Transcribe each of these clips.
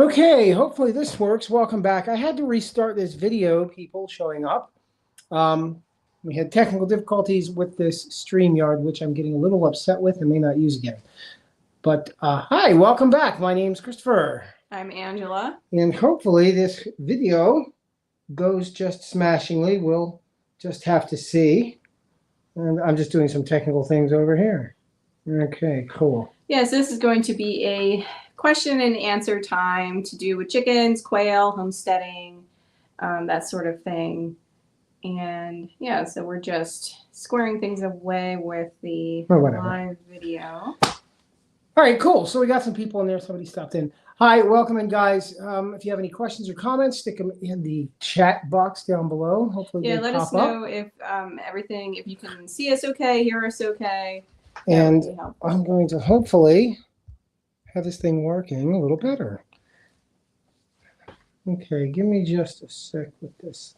Okay, hopefully this works. Welcome back. I had to restart this video, people showing up. We had technical difficulties with this StreamYard, which I'm getting a little upset with and may not use again. But hi, welcome back. My name's Christopher. I'm Angela. And hopefully this video goes just smashingly. We'll just have to see. And I'm just doing some technical things over here. Okay, cool. Yes, this is going to be a question and answer time to do with chickens, quail, homesteading, that sort of thing. And yeah, so we're just squaring things away with the live video. All right, cool. So we got some people in there. Somebody stopped in. Hi, welcome in, guys. If you have any questions or comments, stick them in the chat box down below. Hopefully, yeah, let us know if everything, if you can see us okay, hear us okay. And I'm going to hopefully have this thing working a little better. Okay, give me just a sec with this.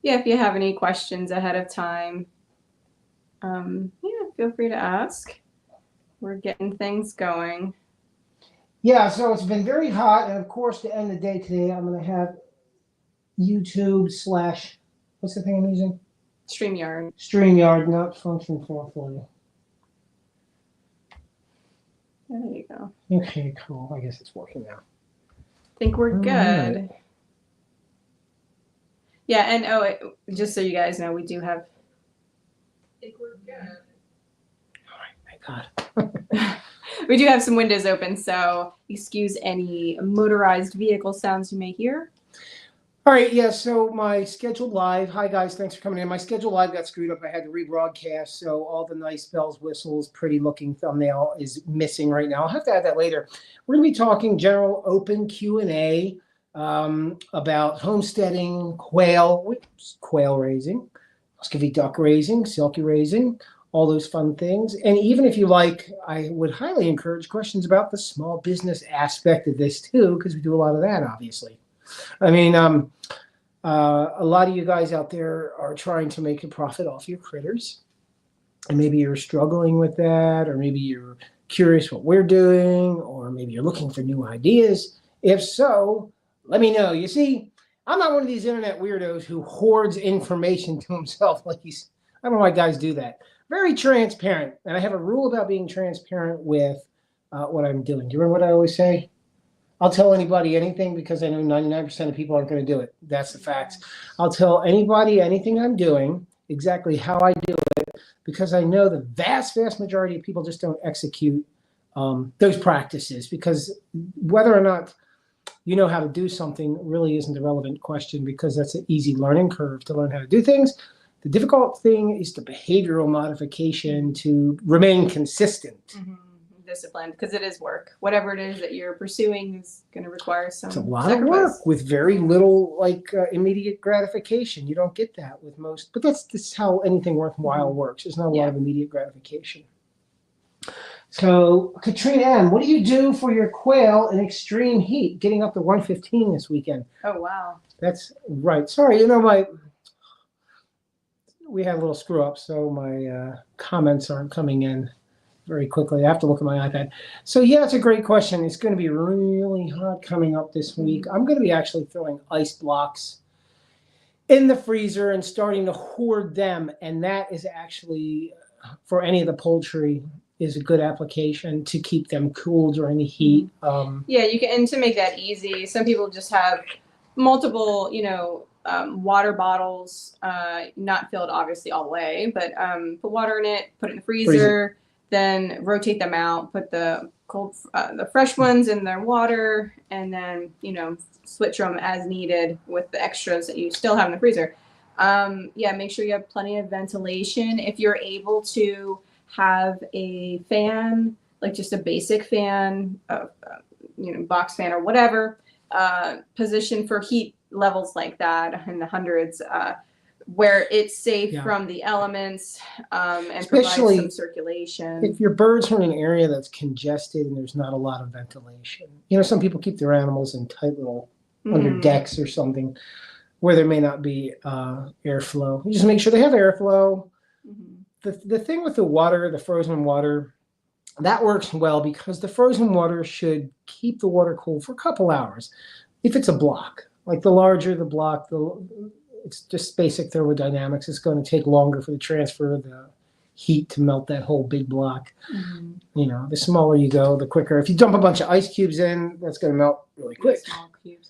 Yeah, if you have any questions ahead of time, yeah, feel free to ask. We're getting things going. Yeah, so it's been very hot, and of course, to end the day today, I'm going to have YouTube / what's the thing I'm using? StreamYard. StreamYard not function for you. There you go. Okay, cool. I guess it's working now. I think we're good. Right. Yeah, and just so you guys know, we do have. I think we're good. All right, thank God. We do have some windows open, so excuse any motorized vehicle sounds you may hear. All right, yeah, so my scheduled live, hi guys, thanks for coming in. My scheduled live got screwed up. I had to rebroadcast, so all the nice bells, whistles, pretty looking thumbnail is missing right now. I'll have to add that later. We're going to be talking general open Q&A about homesteading, quail raising, muscovy duck raising, silky raising, all those fun things. And even if you like, I would highly encourage questions about the small business aspect of this too, because we do a lot of that, obviously. I mean, a lot of you guys out there are trying to make a profit off your critters. And maybe you're struggling with that, or maybe you're curious what we're doing, or maybe you're looking for new ideas. If so, let me know. You see, I'm not one of these internet weirdos who hoards information to himself. I don't know why guys do that. Very transparent. And I have a rule about being transparent with what I'm doing. Do you remember what I always say? I'll tell anybody anything because I know 99% of people aren't going to do it. That's the facts. I'll tell anybody anything I'm doing, exactly how I do it, because I know the vast majority of people just don't execute those practices, because whether or not you know how to do something really isn't a relevant question, because that's an easy learning curve to learn how to do things. The difficult thing is the behavioral modification to remain consistent. Mm-hmm. Disciplined, because it is work. Whatever it is that you're pursuing is going to require some It's a lot of work with very little immediate gratification. You don't get that with most, but that's how anything worthwhile works. There's not a lot of immediate gratification. So Katrina M., what do you do for your quail in extreme heat, getting up to 115 this weekend? Oh, wow. That's right. Sorry, we had a little screw up, so my comments aren't coming in very quickly. I have to look at my iPad. So yeah, it's a great question. It's going to be really hot coming up this week. I'm going to be actually throwing ice blocks in the freezer and starting to hoard them. And that is actually, for any of the poultry, is a good application to keep them cool during the heat. Yeah, you can, and to make that easy, some people just have multiple, water bottles, not filled obviously all the way, but put water in it, put it in the freezer. Then rotate them out, put the fresh ones in their water, and then, switch them as needed with the extras that you still have in the freezer. Yeah, make sure you have plenty of ventilation. If you're able to have a fan, like just a basic fan, box fan or whatever, position for heat levels like that in the hundreds, where it's safe from the elements, and especially provides some circulation. If your birds are in an area that's congested and there's not a lot of ventilation. Some people keep their animals in tight little under decks or something where there may not be airflow. You just make sure they have airflow. The thing with the water, the frozen water, that works well because the frozen water should keep the water cool for a couple hours. If it's a block, like the larger the block, it's just basic thermodynamics. It's going to take longer for the transfer of the heat to melt that whole big block. You know, the smaller you go, the quicker. If you dump a bunch of ice cubes in, that's going to melt really quick. Small cubes.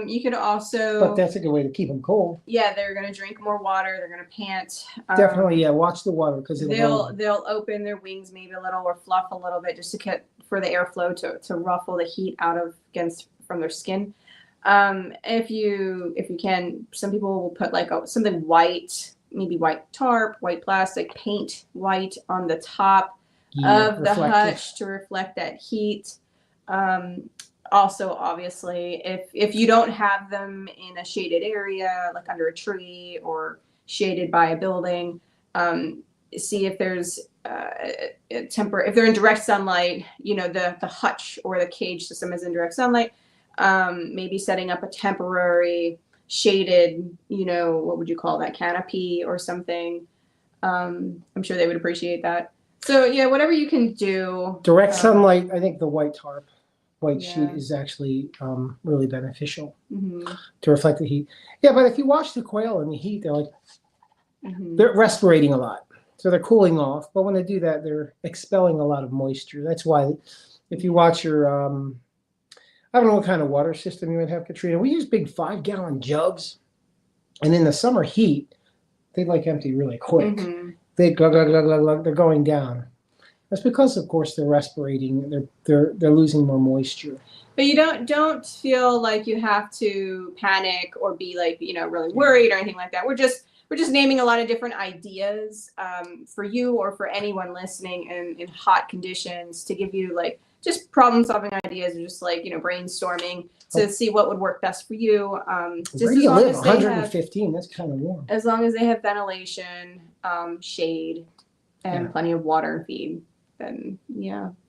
You could also. But that's a good way to keep them cold. Yeah, they're going to drink more water. They're going to pant. Definitely, yeah. Watch the water because they'll open their wings maybe a little or fluff a little bit just to get for the airflow to ruffle the heat out of from their skin. If you can, some people will put like something white, maybe white tarp, white plastic, paint white on the top of the hutch to reflect that heat. Also, obviously, if you don't have them in a shaded area, like under a tree or shaded by a building, see if there's if they're in direct sunlight, you know, the hutch or the cage system is in direct sunlight. Maybe setting up a temporary shaded, you know, what would you call that, canopy or something. I'm sure they would appreciate that. So yeah, whatever you can do. Direct sunlight, I think the white sheet is actually really beneficial to reflect the heat. Yeah, but if you watch the quail in the heat, they're like, they're respirating a lot. So they're cooling off. But when they do that, they're expelling a lot of moisture. That's why if you watch your, I don't know what kind of water system you would have, Katrina. We use big 5-gallon jugs. And in the summer heat, they like empty really quick. They glug, glug, glug, glug, glug, they're going down. That's because, of course, they're respirating. They're losing more moisture. But you don't feel like you have to panic or be like, you know, really worried or anything like that. We're just naming a lot of different ideas for you or for anyone listening in hot conditions to give you like just problem solving ideas, or just like, you know, brainstorming to see what would work best for you. Just where do you live? 115. That's kind of warm. As long as they have ventilation, shade, and plenty of water and feed. Then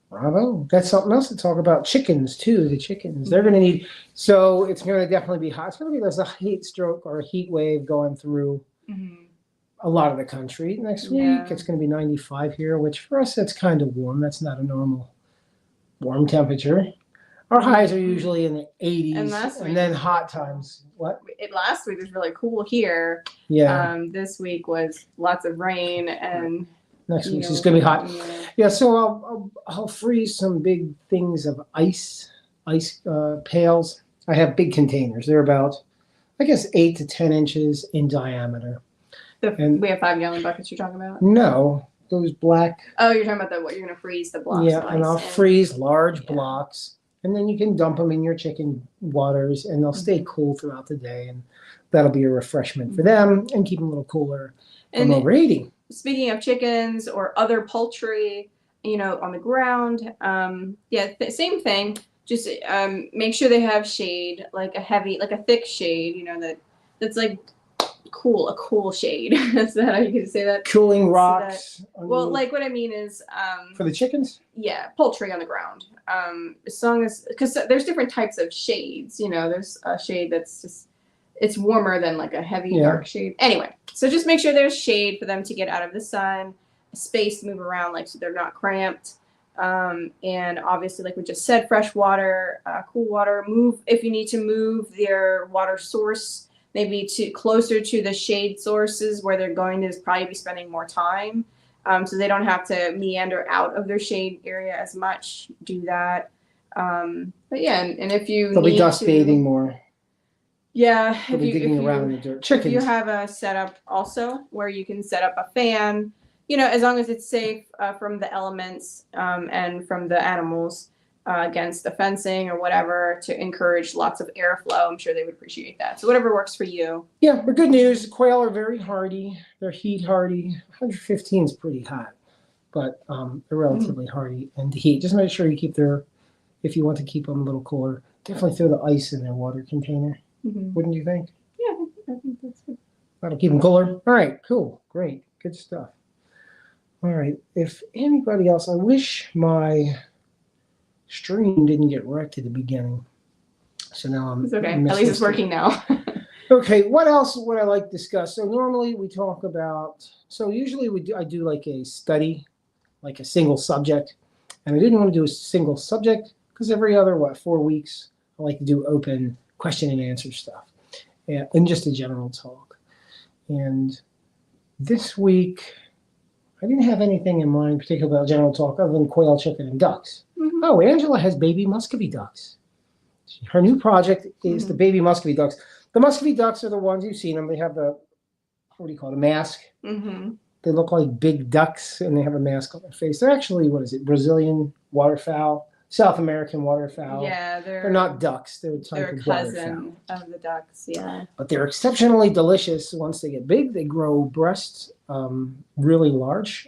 bravo. That's something else to talk about. Chickens too. The chickens, they're going to need, so it's going to definitely be hot. It's going to be, there's a heat stroke or a heat wave going through a lot of the country next week. It's going to be 95 here, which for us that's kind of warm. That's not a normal warm temperature. Our highs are usually in the 80s, and then hot times. Last week was really cool here. This week was lots of rain, and next week it's going to be hot. Yeah, so I'll freeze some big things of ice pails. I have big containers. They're about, I guess, 8 to 10 inches in diameter. And we have 5-gallon buckets you're talking about? No, those black. Oh, you're talking about what you're going to freeze the blocks. Yeah, and I'll freeze large blocks, and then you can dump them in your chicken waters, and they'll stay cool throughout the day, and that'll be a refreshment for them and keep them a little cooler from overeating. Speaking of chickens or other poultry, you know, on the ground, same thing. Just make sure they have shade, like a thick shade, you know, that's like a cool shade. Is that how you can say that? Cooling rocks. Well, like what I mean is for the chickens? Yeah, poultry on the ground. As long as, because there's different types of shades, you know, there's a shade that's just, it's warmer than like a heavy dark shade. Anyway, so just make sure there's shade for them to get out of the sun, space to move around, like so they're not cramped. And obviously, like we just said, fresh water, cool water. Move if you need to move their water source, maybe to closer to the shade sources where they're going to probably be spending more time. So they don't have to meander out of their shade area as much. Do that. But yeah, and if you they'll be dust bathing more. Yeah, if you digging around in the dirt. Chickens. If you have a setup also where you can set up a fan, you know, as long as it's safe from the elements and from the animals against the fencing or whatever, to encourage lots of airflow, I'm sure they would appreciate that. So whatever works for you. Yeah, but good news, quail are very hardy. They're heat hardy. 115 is pretty hot, but they're relatively hardy and heat. Just make sure you keep if you want to keep them a little cooler, definitely throw the ice in their water container. Wouldn't you think? Yeah, I think that's good. That'll keep them cooler. All right, cool, great, good stuff. All right, if anybody else, I wish my stream didn't get wrecked at the beginning. So now I'm. It's okay. At least it's working now. Okay, what else would I like to discuss? So normally we talk about. So usually I do like a study, like a single subject, And I didn't want to do a single subject because every other, 4 weeks, I like to do open question and answer stuff and just a general talk. And this week, I didn't have anything in mind, particularly about general talk, other than quail, chicken, and ducks. Mm-hmm. Oh, Angela has baby muscovy ducks. Her new project is the baby muscovy ducks. The muscovy ducks are the ones you've seen them. They have the, what do you call it, a mask. Mm-hmm. They look like big ducks, and they have a mask on their face. They're actually, what is it, Brazilian waterfowl, South American waterfowl. Yeah, They're not ducks. They're a type they're a of waterfowl. cousin of the ducks. Yeah, But they're exceptionally delicious. Once they get big, they grow breasts really large,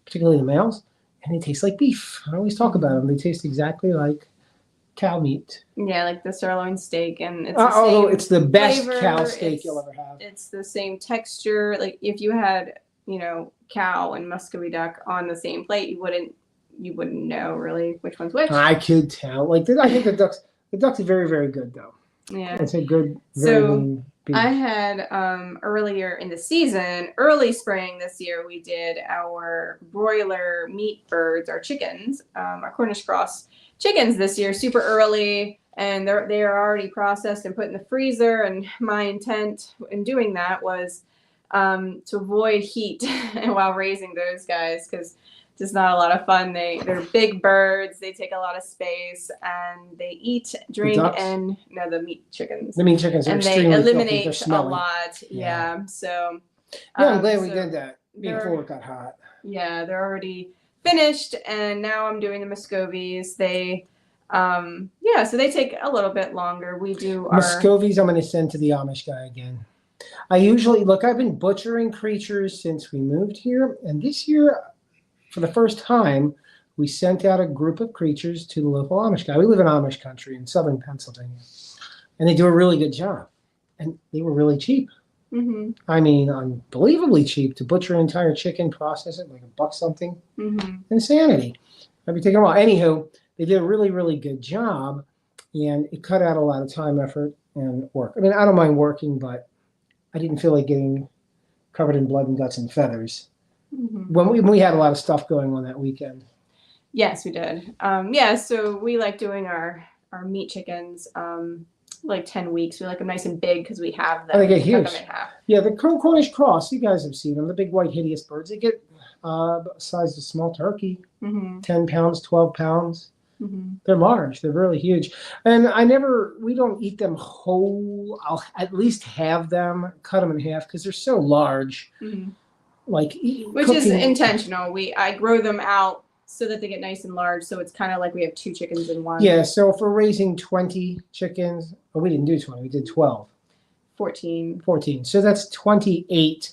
particularly the males, and they taste like beef. I always talk about them. They taste exactly like cow meat. yeah, like the sirloin steak, and it's Although it's the best flavor, cow steak you'll ever have. It's the same texture. Like if you had, cow and muscovy duck on the same plate, you wouldn't know really which one's which. I could tell. I think the ducks are very, very good though. Yeah, It's a good, very so lean beef. I had earlier in the season, early spring this year, we did our broiler meat birds, our chickens, our Cornish cross chickens this year, super early, and they are already processed and put in the freezer. And my intent in doing that was to avoid heat while raising those guys, because it's just not a lot of fun. They're big birds, they take a lot of space, and they eat, drink, and the meat chickens. The meat chickens are And they extremely filthy. They're eliminate a smelly. lot. Yeah. So Yeah, I'm glad we so did that before it got hot. yeah, they're already finished, and now I'm doing the Muscovies. They so they take a little bit longer. We do our Muscovies I'm going to send to the Amish guy again. I've been butchering creatures since we moved here, and this year, for the first time, we sent out a group of creatures to the local Amish guy. We live in Amish country in southern Pennsylvania, and they do a really good job, and they were really cheap. Mm-hmm. I mean, unbelievably cheap to butcher an entire chicken, process it like $1 something. Mm-hmm. Insanity. I'd be taking a while. Anywho, they did a really, really good job, and it cut out a lot of time, effort, and work. I mean, I don't mind working, but I didn't feel like getting covered in blood and guts and feathers Mm-hmm. when we had a lot of stuff going on that weekend. Yes, we did. So we like doing our meat chickens like 10 weeks. We like them nice and big because we have them. Oh, they get cut huge. them in half. Yeah, the Cornish cross, you guys have seen them, the big white hideous birds. They get the size of a small turkey, Mm-hmm. 10 pounds, 12 pounds. Mm-hmm. They're large. They're really huge. And we don't eat them whole. I'll at least have them, cut them in half because they're so large. Mm-hmm. Which is intentional. I grow them out so that they get nice and large. So it's kind of like we have 2 chickens in one. Yeah, so if we're raising 20 chickens, we didn't do 20, we did 12. 14. So that's 28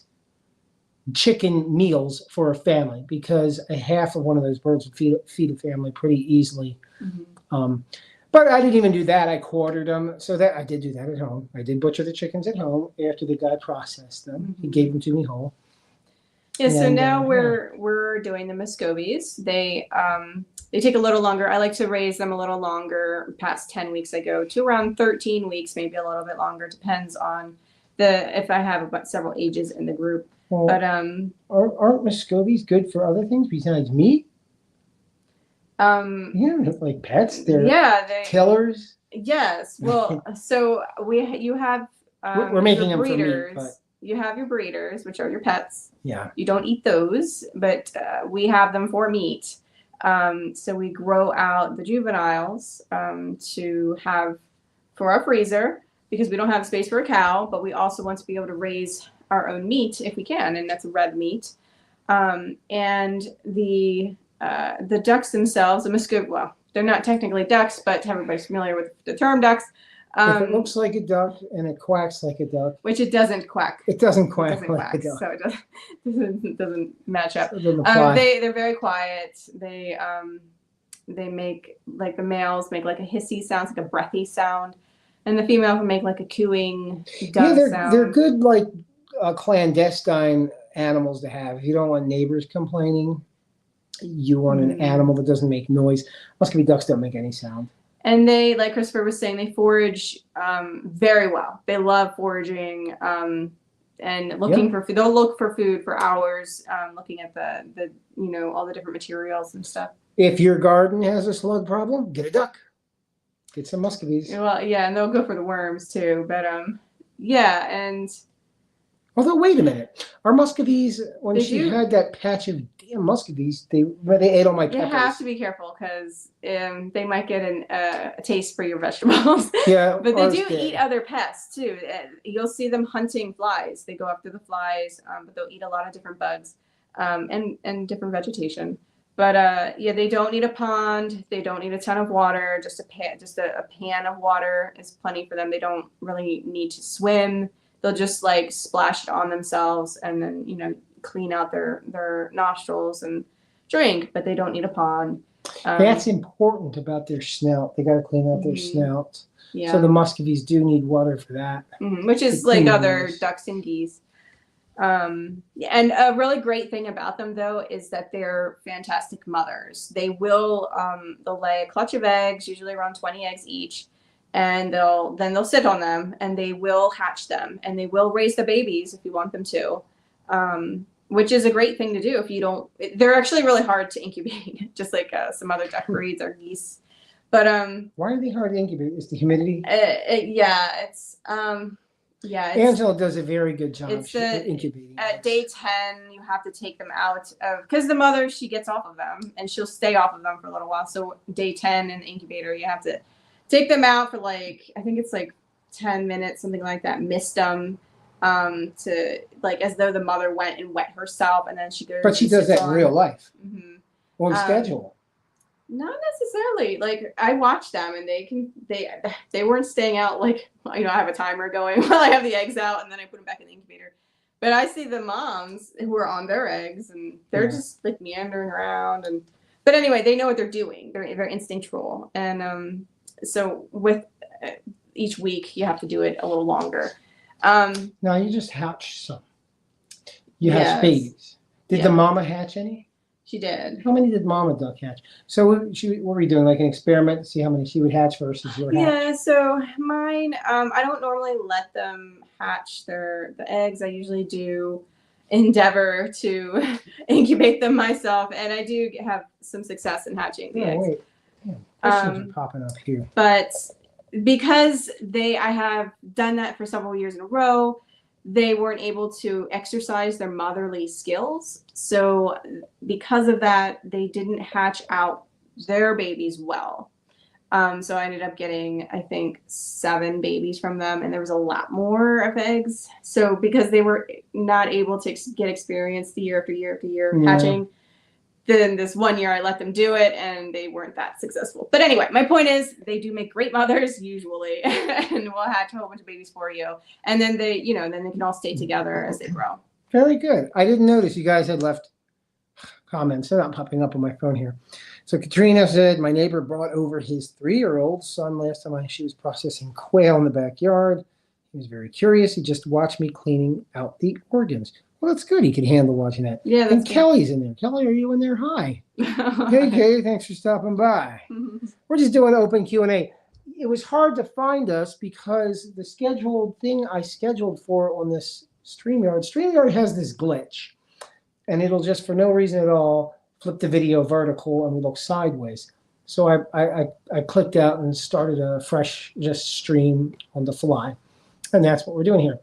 chicken meals for a family, because a half of one of those birds would feed a family pretty easily. Mm-hmm. But I didn't even do that. I quartered them. So that I did do that at home. I did butcher the chickens at home after the guy processed them. Mm-hmm. He gave them to me whole. Yeah, so And, now we're doing the Muscovies. They take a little longer. I like to raise them a little longer. Past 10 weeks, I go to around 13 weeks, maybe a little bit longer. Depends on if I have about several ages in the group. Well, But aren't Muscovies good for other things besides meat? Yeah, like pets. They're killers. Yes. Well, so you have We're making your them for meat, breeders. but You have your breeders, which are your pets. yeah. You don't eat those, but we have them for meat. So we grow out the juveniles to have for our freezer, because we don't have space for a cow, but we also want to be able to raise our own meat if we can, and that's red meat. And the ducks themselves, the Muscovy, well, they're not technically ducks, but everybody's familiar with the term ducks. If it looks like a duck and it quacks like a duck, Which it doesn't quack. it doesn't quack It doesn't like a quack, duck. so it doesn't match up. It doesn't apply. They're very quiet. They make, like, the males make like a hissy sound, like a breathy sound, and the female can make like a cooing dove sound. They're good, like clandestine animals to have. If you don't want neighbors complaining, you want an animal that doesn't make noise. Muscovy ducks don't make any sound. And they, like Christopher was saying, they forage very well. They love foraging. and looking for food. They'll look for food for hours, looking at the all the different materials and stuff. If your garden has a slug problem, get a duck. Get some muscovies. Well, yeah, and they'll go for the worms too. But yeah, and although wait a minute, our muscovies, when They she do. had that patch of damn muscovies, they ate all my you peppers. have to be careful because they might get a taste for your vegetables. Yeah, But they ours do did. eat other pests too. You'll see them hunting flies. They go after the flies, but they'll eat a lot of different bugs and different vegetation. But yeah, they don't need a pond. They don't need a ton of water. Just a pan of water is plenty for them. They don't really need to swim. They'll just like splash it on themselves and then clean out their nostrils and drink. But they don't need a pond. That's important about their snout. They got to clean out their snout. Yeah. So the muscovies do need water for that. Which is like other ducks and geese. And a really great thing about them though is that they're fantastic mothers. They'll lay a clutch of eggs, usually around 20 eggs each, and they'll sit on them and they will hatch them and they will raise the babies if you want them to. Which is a great thing to do if you don't. They're actually really hard to incubate, just like some other duck breeds or geese. But why are they hard to incubate? Is the humidity? Angela does a very good job incubating. At day 10, you have to take them out because the mother, she gets off of them and she'll stay off of them for a little while. So day 10 in the incubator, you have to take them out for I think it's 10 minutes, something like that. Mist them to as though the mother went and wet herself, and then she goes. But she does that in real life. On schedule. Not necessarily. I watch them and they weren't staying out I have a timer going while I have the eggs out and then I put them back in the incubator. But I see the moms who are on their eggs and they're just meandering around but anyway, they know what they're doing. They're very instinctual. And so with each week you have to do it a little longer. Now you just hatch some. You hatch babies. Did the mama hatch any? She did. How many did Mama Duck hatch? So what were we doing? Like an experiment to see how many she would hatch versus your hatch? Yeah, so mine, I don't normally let them hatch the eggs. I usually do endeavor to incubate them myself, and I do have some success in hatching the eggs. Wait. Questions are popping up here. But because I have done that for several years in a row, they weren't able to exercise their motherly skills. So because of that, they didn't hatch out their babies well. So I ended up getting, I think, 7 babies from them, and there was a lot more of eggs. So because they were not able to get experience the year after year after year hatching, then this one year I let them do it and they weren't that successful. But anyway, my point is they do make great mothers usually and will hatch a whole bunch of babies for you. And then they can all stay together as they grow. Very good. I didn't notice you guys had left comments. They're not popping up on my phone here. So Katrina said, my neighbor brought over his 3-year-old son last time she was processing quail in the backyard. He was very curious. He just watched me cleaning out the organs. Well, that's good. He can handle watching that. Yeah, that's and good. Kelly's in there. Kelly, are you in there? Hi. Hey, Kay. Thanks for stopping by. We're just doing open Q&A. It was hard to find us because the scheduled thing I scheduled for on this StreamYard has this glitch. And it'll just, for no reason at all, flip the video vertical and we look sideways. So I clicked out and started a fresh stream on the fly. And that's what we're doing here.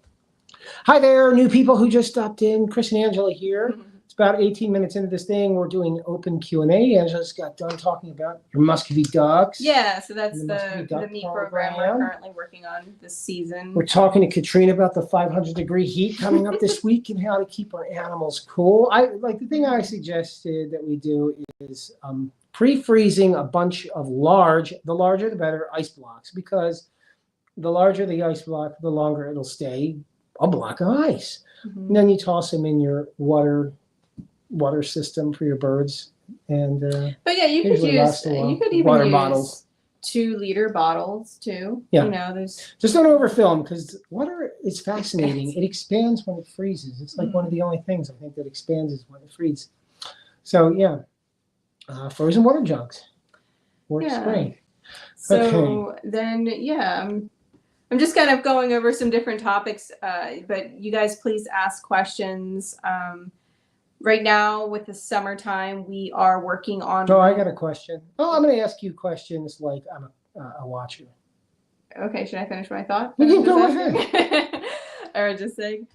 Hi there, new people who just stopped in. Chris and Angela here. It's about 18 minutes into this thing. We're doing open Q&A. Angela just got done talking about your Muscovy ducks. Yeah, so that's the meat program we're currently working on this season. We're talking to Katrina about the 500-degree heat coming up this week and how to keep our animals cool. The thing I suggested that we do is pre-freezing a bunch of the larger the better, ice blocks, because the larger the ice block, the longer it'll stay a block of ice. And then you toss them in your water system for your birds. And but yeah, you could even water use bottles. 2-liter bottles too. Yeah. There's just don't overfill them because water is fascinating. It expands when it freezes. It's like one of the only things I think that expands is when it freezes. So yeah, frozen water jugs works great. So then I'm just kind of going over some different topics, but you guys please ask questions. Right now, with the summertime, we are working on. Oh, I got a question. Oh, I'm going to ask you questions like I'm a watcher. Okay, should I finish my thought? You can go ahead. Or just saying,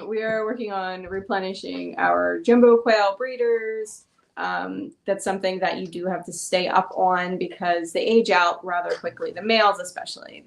we are working on replenishing our jumbo quail breeders. That's something that you do have to stay up on because they age out rather quickly. The males, especially,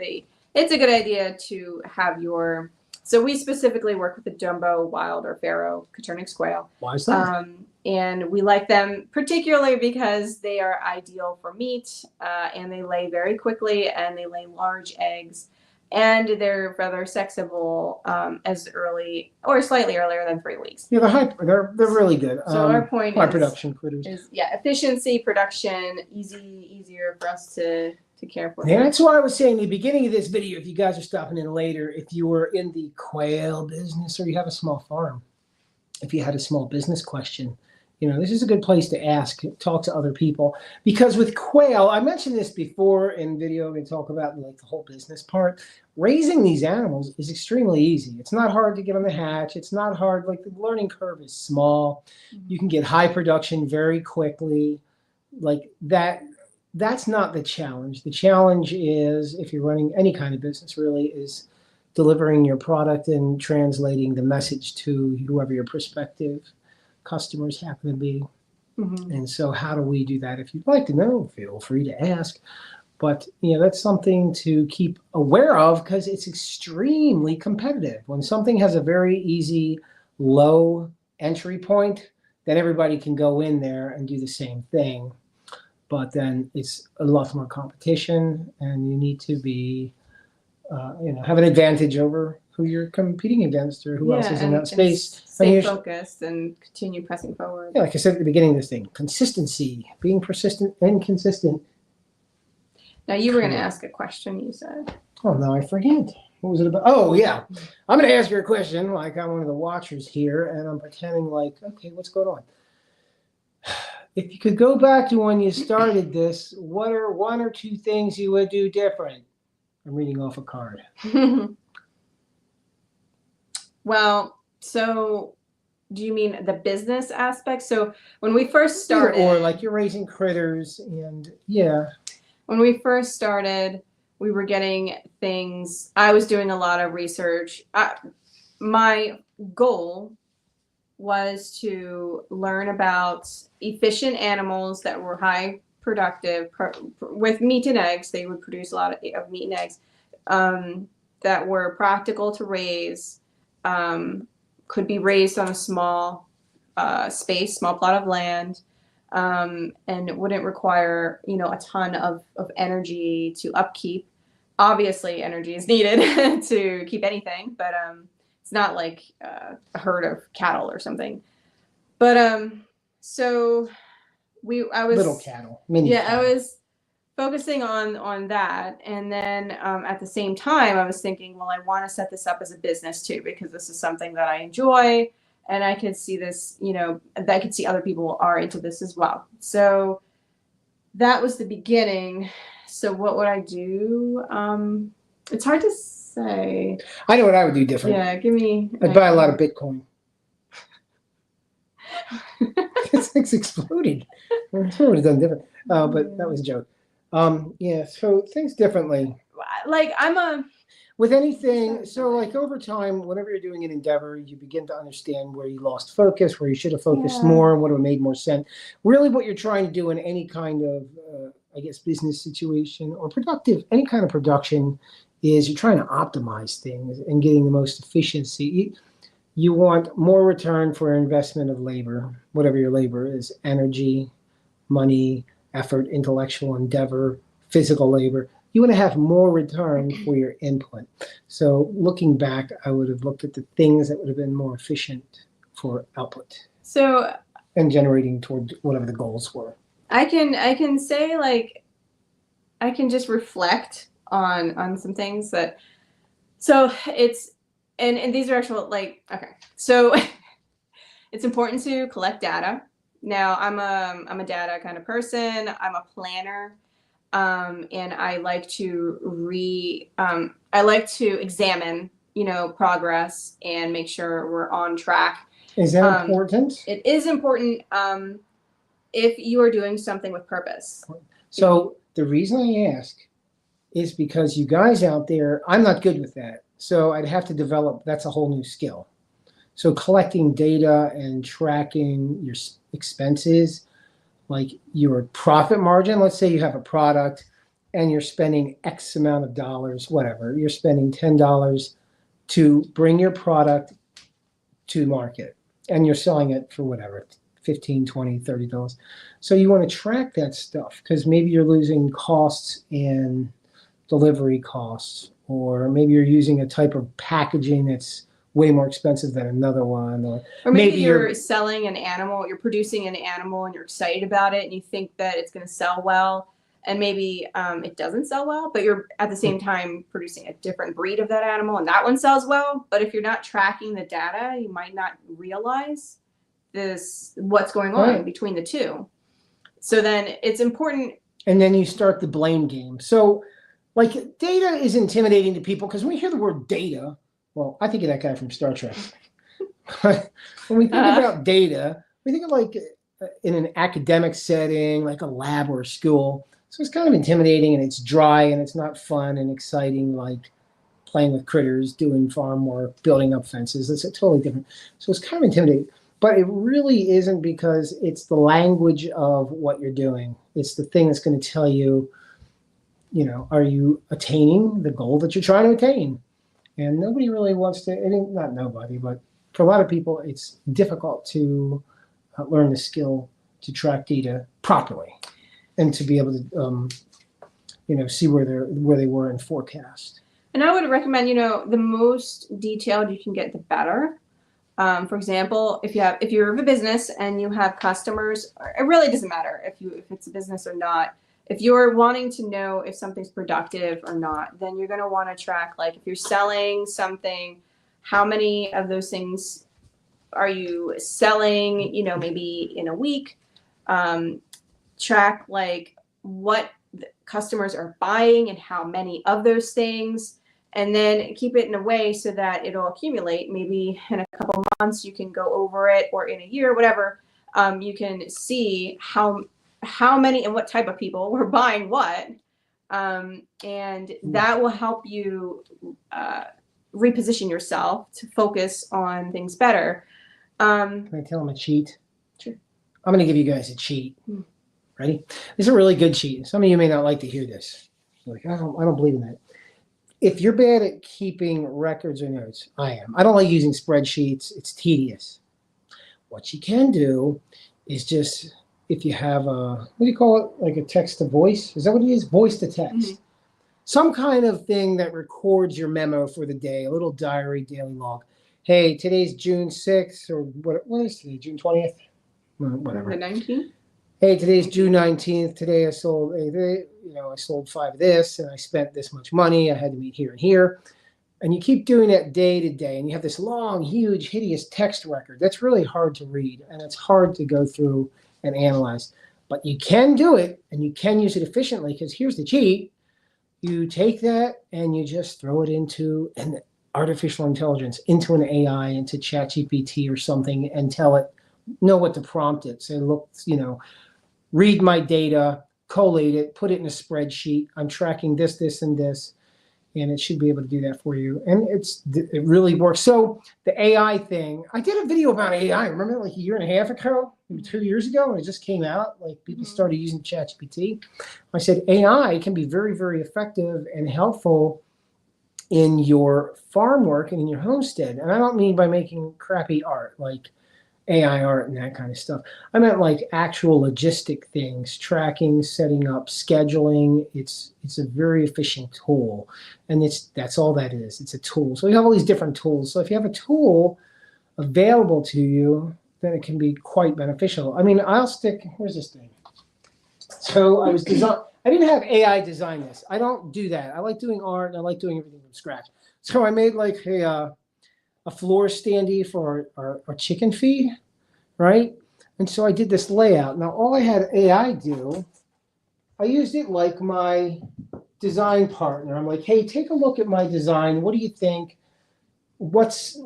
it's a good idea to have your. So we specifically work with the jumbo, wild, or Pharaoh Coturnix quail. Why is that? And we like them particularly because they are ideal for meat, and they lay very quickly, and they lay large eggs, and they're rather sexable as early or slightly earlier than 3 weeks. Yeah, they're really good. So our point high production critters. is efficiency, production, easier for us to care for. Yeah, that's why I was saying in the beginning of this video, if you guys are stopping in later, if you were in the quail business or you have a small farm, if you had a small business question, this is a good place to ask, talk to other people. Because with quail, I mentioned this before in video, we talk about like the whole business part. Raising these animals is extremely easy. It's not hard to get on the hatch. It's not hard. Like the learning curve is small. Mm-hmm. You can get high production very quickly. Like that. That's not the challenge. The challenge is, if you're running any kind of business, really, is delivering your product and translating the message to whoever your prospective customers happen to be. Mm-hmm. And so how do we do that? If you'd like to know, feel free to ask. But that's something to keep aware of because it's extremely competitive. When something has a very easy, low entry point, then everybody can go in there and do the same thing. But then it's a lot more competition, and you need to be, have an advantage over who you're competing against or who else is in that space. Stay focused and continue pressing forward. Yeah, like I said at the beginning of this thing, consistency, being persistent and consistent. Now you were going to ask a question, you said. Oh, no, I forget. What was it about? Oh, yeah. I'm going to ask you a question like I'm one of the watchers here, and I'm pretending like, okay, what's going on? If you could go back to when you started this, what are 1 or 2 things you would do different? I'm reading off a card. Well, so do you mean the business aspect? So when we first started, or like you're raising critters, and when we first started, we were getting things. I was doing a lot of research. My goal was to learn about efficient animals that were high productive with meat and eggs. They would produce a lot of meat and eggs that were practical to raise, could be raised on a small small plot of land, and it wouldn't require a ton of energy to upkeep. Obviously, energy is needed to keep anything, but it's not like a herd of cattle or something. But so I was little cattle, mini cattle. I was focusing on that, and then at the same time, I was thinking, well, I want to set this up as a business too, because this is something that I enjoy, and I could see this, I could see other people are into this as well. So that was the beginning. So what would I do? It's hard to say. I know what I would do different. Yeah, give me. I'd buy a lot of Bitcoin. It's exploded. I would have done different. But that was a joke. So things differently. Like with anything. So like over time, whenever you're doing an endeavor, you begin to understand where you lost focus, where you should have focused more, what would have made more sense. Really, what you're trying to do in any kind of, business situation or any kind of production is you're trying to optimize things and getting the most efficiency. You want more return for investment of labor, whatever your labor is, energy, money, effort, intellectual endeavor, physical labor. You want to have more return for your input. So looking back, I would have looked at the things that would have been more efficient for output. And generating toward whatever the goals were. I can say, like, I can just reflect on some things that, so it's, and these are actual, like, okay. So it's important to collect data. Now I'm a data kind of person. I'm a planner. And I like to I like to examine, progress and make sure we're on track. Is that important? It is important if you are doing something with purpose. So the reason I ask is because you guys out there, I'm not good with that. So I'd have to develop, that's a whole new skill. So collecting data and tracking your expenses, like your profit margin, let's say you have a product and you're spending X amount of dollars, whatever, you're spending $10 to bring your product to market and you're selling it for whatever, $15, $20, $30. So you want to track that stuff because maybe you're losing costs and delivery costs, or maybe you're using a type of packaging that's way more expensive than another one, or maybe you're selling an animal, you're producing an animal and you're excited about it and you think that it's going to sell well, and maybe it doesn't sell well, but you're at the same time producing a different breed of that animal and that one sells well. But if you're not tracking the data, you might not realize what's going on between the two. So then it's important. And then you start the blame game. So like data is intimidating to people because when we hear the word data, well, I think of that guy from Star Trek. When we think about data, we think of like in an academic setting, like a lab or a school. So it's kind of intimidating and it's dry and it's not fun and exciting, like playing with critters, doing farm work, building up fences. It's totally different. So it's kind of intimidating. But it really isn't, because it's the language of what you're doing. It's the thing that's going to tell you, are you attaining the goal that you're trying to attain? And nobody really wants to, not nobody, but for a lot of people, it's difficult to learn the skill to track data properly and to be able to, see where they were in forecast. And I would recommend, the most detailed you can get, the better. For example, if you're a business and you have customers, it really doesn't matter if it's a business or not. If you're wanting to know if something's productive or not, then you're going to want to track, like if you're selling something, how many of those things are you selling, maybe in a week. Track like what the customers are buying and how many of those things. And then keep it in a way so that it'll accumulate. Maybe in a couple months you can go over it, or in a year, whatever. You can see how many and what type of people were buying what, and that will help you reposition yourself to focus on things better. Can I tell them a cheat? Sure. I'm going to give you guys a cheat. Ready? This is a really good cheat. Some of you may not like to hear this. You're like, I don't believe in that. If you're bad at keeping records or notes, I am. I don't like using spreadsheets. It's tedious. What you can do is just, if you have what do you call it? Like a text to voice? Is that what it is? Voice to text. Mm-hmm. Some kind of thing that records your memo for the day, a little diary, daily log. Hey, today's June 6th, or what is today? June 20th? Whatever. The 19th? Hey, today's June 19th. Today I sold, I sold 5 of this and I spent this much money. I had to meet here and here. And you keep doing that day to day, and you have this long, huge, hideous text record. That's really hard to read, and it's hard to go through and analyze. But you can do it, and you can use it efficiently, because here's the cheat. You take that and you just throw it into an artificial intelligence, into an AI, into ChatGPT or something, and tell it, know what to prompt it. Say, look, read my data, collate it, put it in a spreadsheet. I'm tracking this, this, and this. And it should be able to do that for you. And it really works. So the AI thing, I did a video about AI. Remember, like a year and a half ago, maybe 2 years ago, when it just came out, like people started using ChatGPT. I said AI can be very, very effective and helpful in your farm work and in your homestead. And I don't mean by making crappy art, like AI art and that kind of stuff. I meant like actual logistic things, tracking, setting up, scheduling. It's a very efficient tool, and that's all that is. It's a tool. So you have all these different tools. So if you have a tool available to you, then it can be quite beneficial. I mean, where's this thing? So I didn't have AI design this. I don't do that. I like doing art, and I like doing everything from scratch. So I made like a floor standee for our chicken feed, right? And so I did this layout. Now all I had AI do I used it like my design partner. I'm like, hey, take a look at my design. What do you think? What's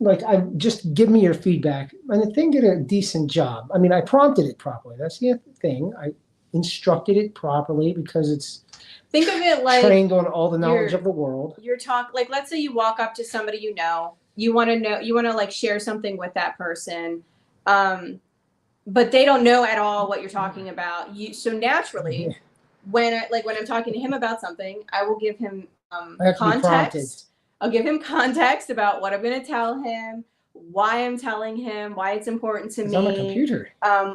I just give me your feedback. And the thing did a decent job. I mean, I prompted it properly. That's the thing. I instructed it properly because it's think of it like trained on all the knowledge of the world. You're like, let's say you walk up to somebody you want to like share something with that person, but they don't know at all what you're talking about. So naturally, when I'm talking to him about something, I will give him context. I'll give him context about what I'm going to tell him, why I'm telling him, why it's important to me. On a computer.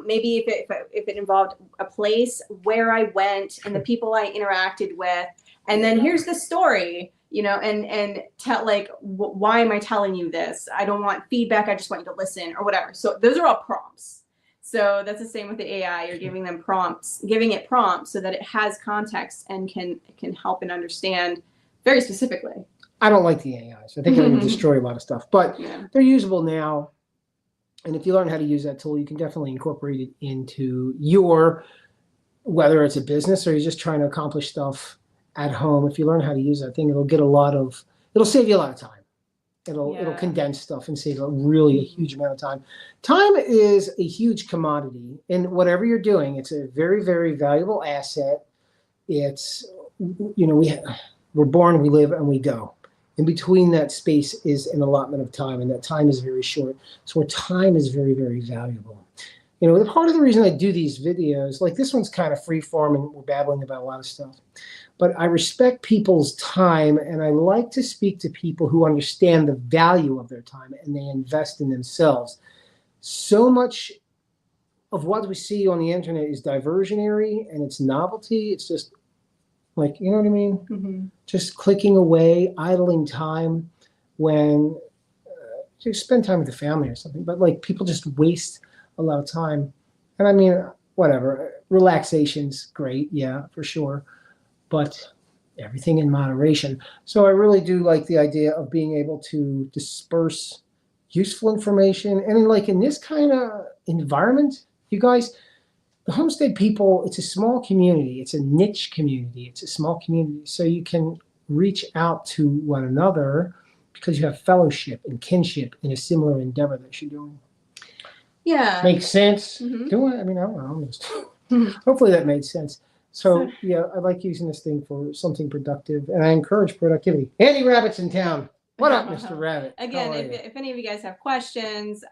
Maybe if it involved a place, where I went, and the people I interacted with, and then here's the story, and tell why am I telling you this? I don't want feedback. I just want you to listen or whatever. So those are all prompts. So that's the same with the AI. You're giving it prompts so that it has context and can help and understand very specifically. I don't like the AIs. I think they're going to destroy a lot of stuff, but they're usable now. And if you learn how to use that tool, you can definitely incorporate it into whether it's a business or you're just trying to accomplish stuff at home. If you learn how to use that thing, it'll save you a lot of time. It'll condense stuff and save a huge amount of time. Time is a huge commodity, and whatever you're doing, it's a very, very valuable asset. It's, we're born, we live, and we go. In between that space is an allotment of time, and that time is very short. So our time is very, very valuable. Part of the reason I do these videos, like this one's kind of free form and we're babbling about a lot of stuff, but I respect people's time, and I like to speak to people who understand the value of their time and they invest in themselves. So much of what we see on the internet is diversionary and it's novelty. It's just you know what I mean? Mm-hmm. Just clicking away, idling time when you spend time with the family or something. But people just waste a lot of time. And I mean, whatever. Relaxation's great, yeah, for sure. But everything in moderation. So I really do like the idea of being able to disperse useful information. And in this kind of environment, you guys, the homestead people, it's a small community. It's a niche community. It's a small community. So you can reach out to one another because you have fellowship and kinship in a similar endeavor that you're doing. Yeah. Makes sense? Mm-hmm. Do it? I mean, I don't know. Hopefully that made sense. So, yeah, I like using this thing for something productive, and I encourage productivity. Andy Rabbit's in town. What up, Mr. Rabbit? Again, if any of you guys have questions,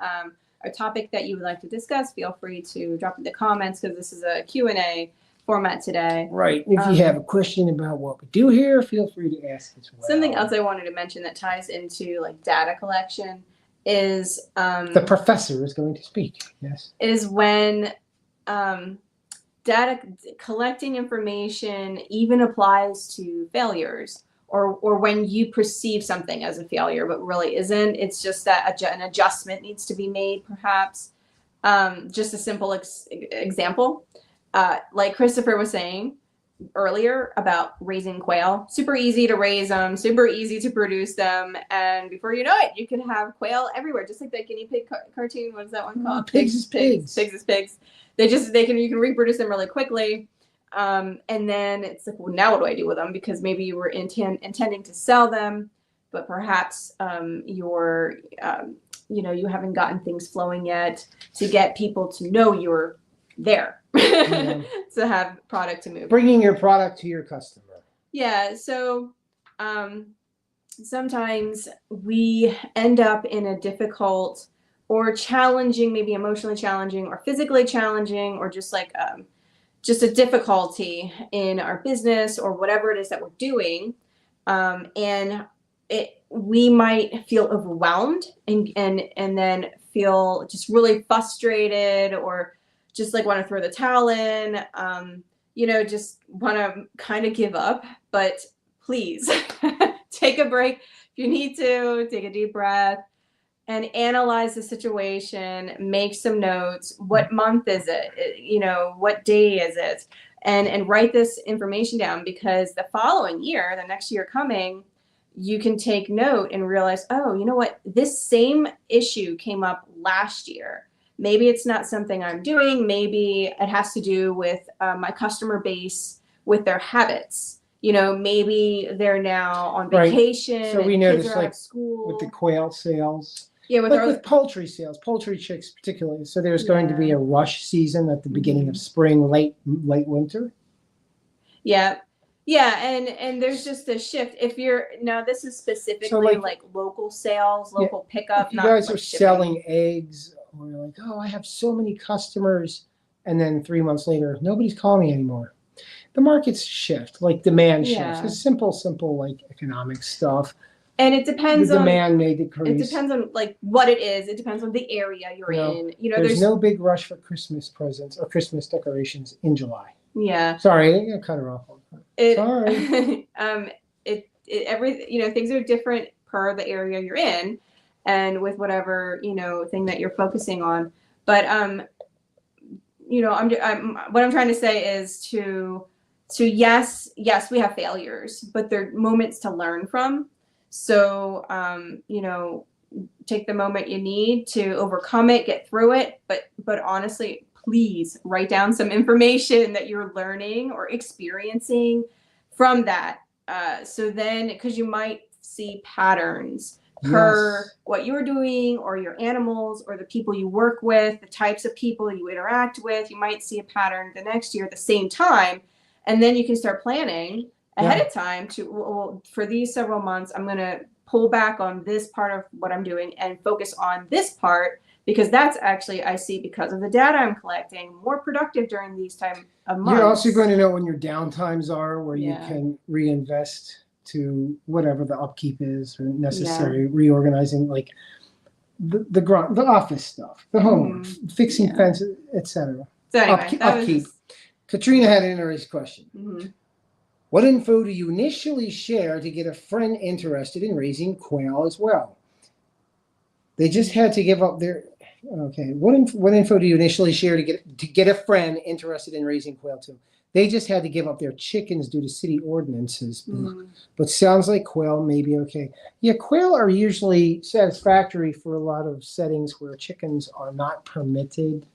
a topic that you would like to discuss, feel free to drop in the comments because this is a Q&A format today. Right. If you have a question about what we do here, feel free to ask as well. Something else I wanted to mention that ties into data collection is the professor is going to speak. Yes. Is when data collecting information even applies to failures. Or when you perceive something as a failure, but really isn't. It's just that an adjustment needs to be made, perhaps. Just a simple example, like Christopher was saying earlier about raising quail. Super easy to raise them, super easy to produce them, and before you know it, you can have quail everywhere, just like that guinea pig cartoon. What is that one called? Pigs is pigs. Pigs is pigs. You can reproduce them really quickly. And then it's well, now what do I do with them? Because maybe you were intending to sell them, but perhaps you haven't gotten things flowing yet to get people to know you're there to have product to move. Bringing your product to your customer. Yeah. So sometimes we end up in a difficult or challenging, maybe emotionally challenging or physically challenging, or just a difficulty in our business or whatever it is that we're doing. And we might feel overwhelmed and then feel just really frustrated or just want to throw the towel in, just want to kind of give up. But please take a break. If you need to, take a deep breath and analyze the situation, make some notes. What month is it? What day is it? And write this information down, because the following year, the next year coming, you can take note and realize, oh, you know what? This same issue came up last year. maybe it's not something I'm doing. Maybe it has to do with my customer base, with their habits. You know, maybe they're now on Right. vacation So we and know kids this, are out like, of school. with the quail sales, Yeah, with like our with poultry sales, poultry chicks particularly. So there's going to be Yeah. a rush season at the beginning of Mhm. spring, late winter. Yeah. Yeah, and there's just a shift. If you're now, this is specifically like local sales, Yeah, local pickup, if you not guys like are shipping. selling eggs, or you're like, oh, I have so many customers, and then 3 months later, nobody's calling me anymore. The markets shift, like demand shifts. Yeah. It's simple, like economic stuff. And it The depends on demand may it decrease. depends on like what it is. It depends on the area you're You know, in. You know, There's no big rush for Christmas presents or Christmas decorations in July. yeah. Sorry, I'm gonna cut her off. Sorry. Things are different per the area you're in, and with whatever thing that you're focusing on. But what I'm trying to say is to yes, we have failures, but they're moments to learn from. So take the moment you need to overcome it, get through it. But honestly, please write down some information that you're learning or experiencing from that. So then, because you might see patterns per what you're doing or your animals or the people you work with, the types of people you interact with. You might see a pattern the next year at the same time. And then you can start planning ahead of time to, for these several months, I'm going to pull back on this part of what I'm doing and focus on this part, because that's actually, I see, because of the data I'm collecting, more productive during these time of months. You're also going to know when your downtimes are, where you can reinvest to whatever the upkeep is or necessary, reorganizing, like the office stuff, the homework, fixing fences, etc. So anyway, upkeep. Katrina had an interesting question. What info do you initially share to get a friend interested in raising quail as well? They just had to give up their. Okay, what info do you initially share to get a friend interested in raising quail too? They just had to give up their chickens due to city ordinances, but sounds like quail may be okay. Yeah, quail are usually satisfactory for a lot of settings where chickens are not permitted.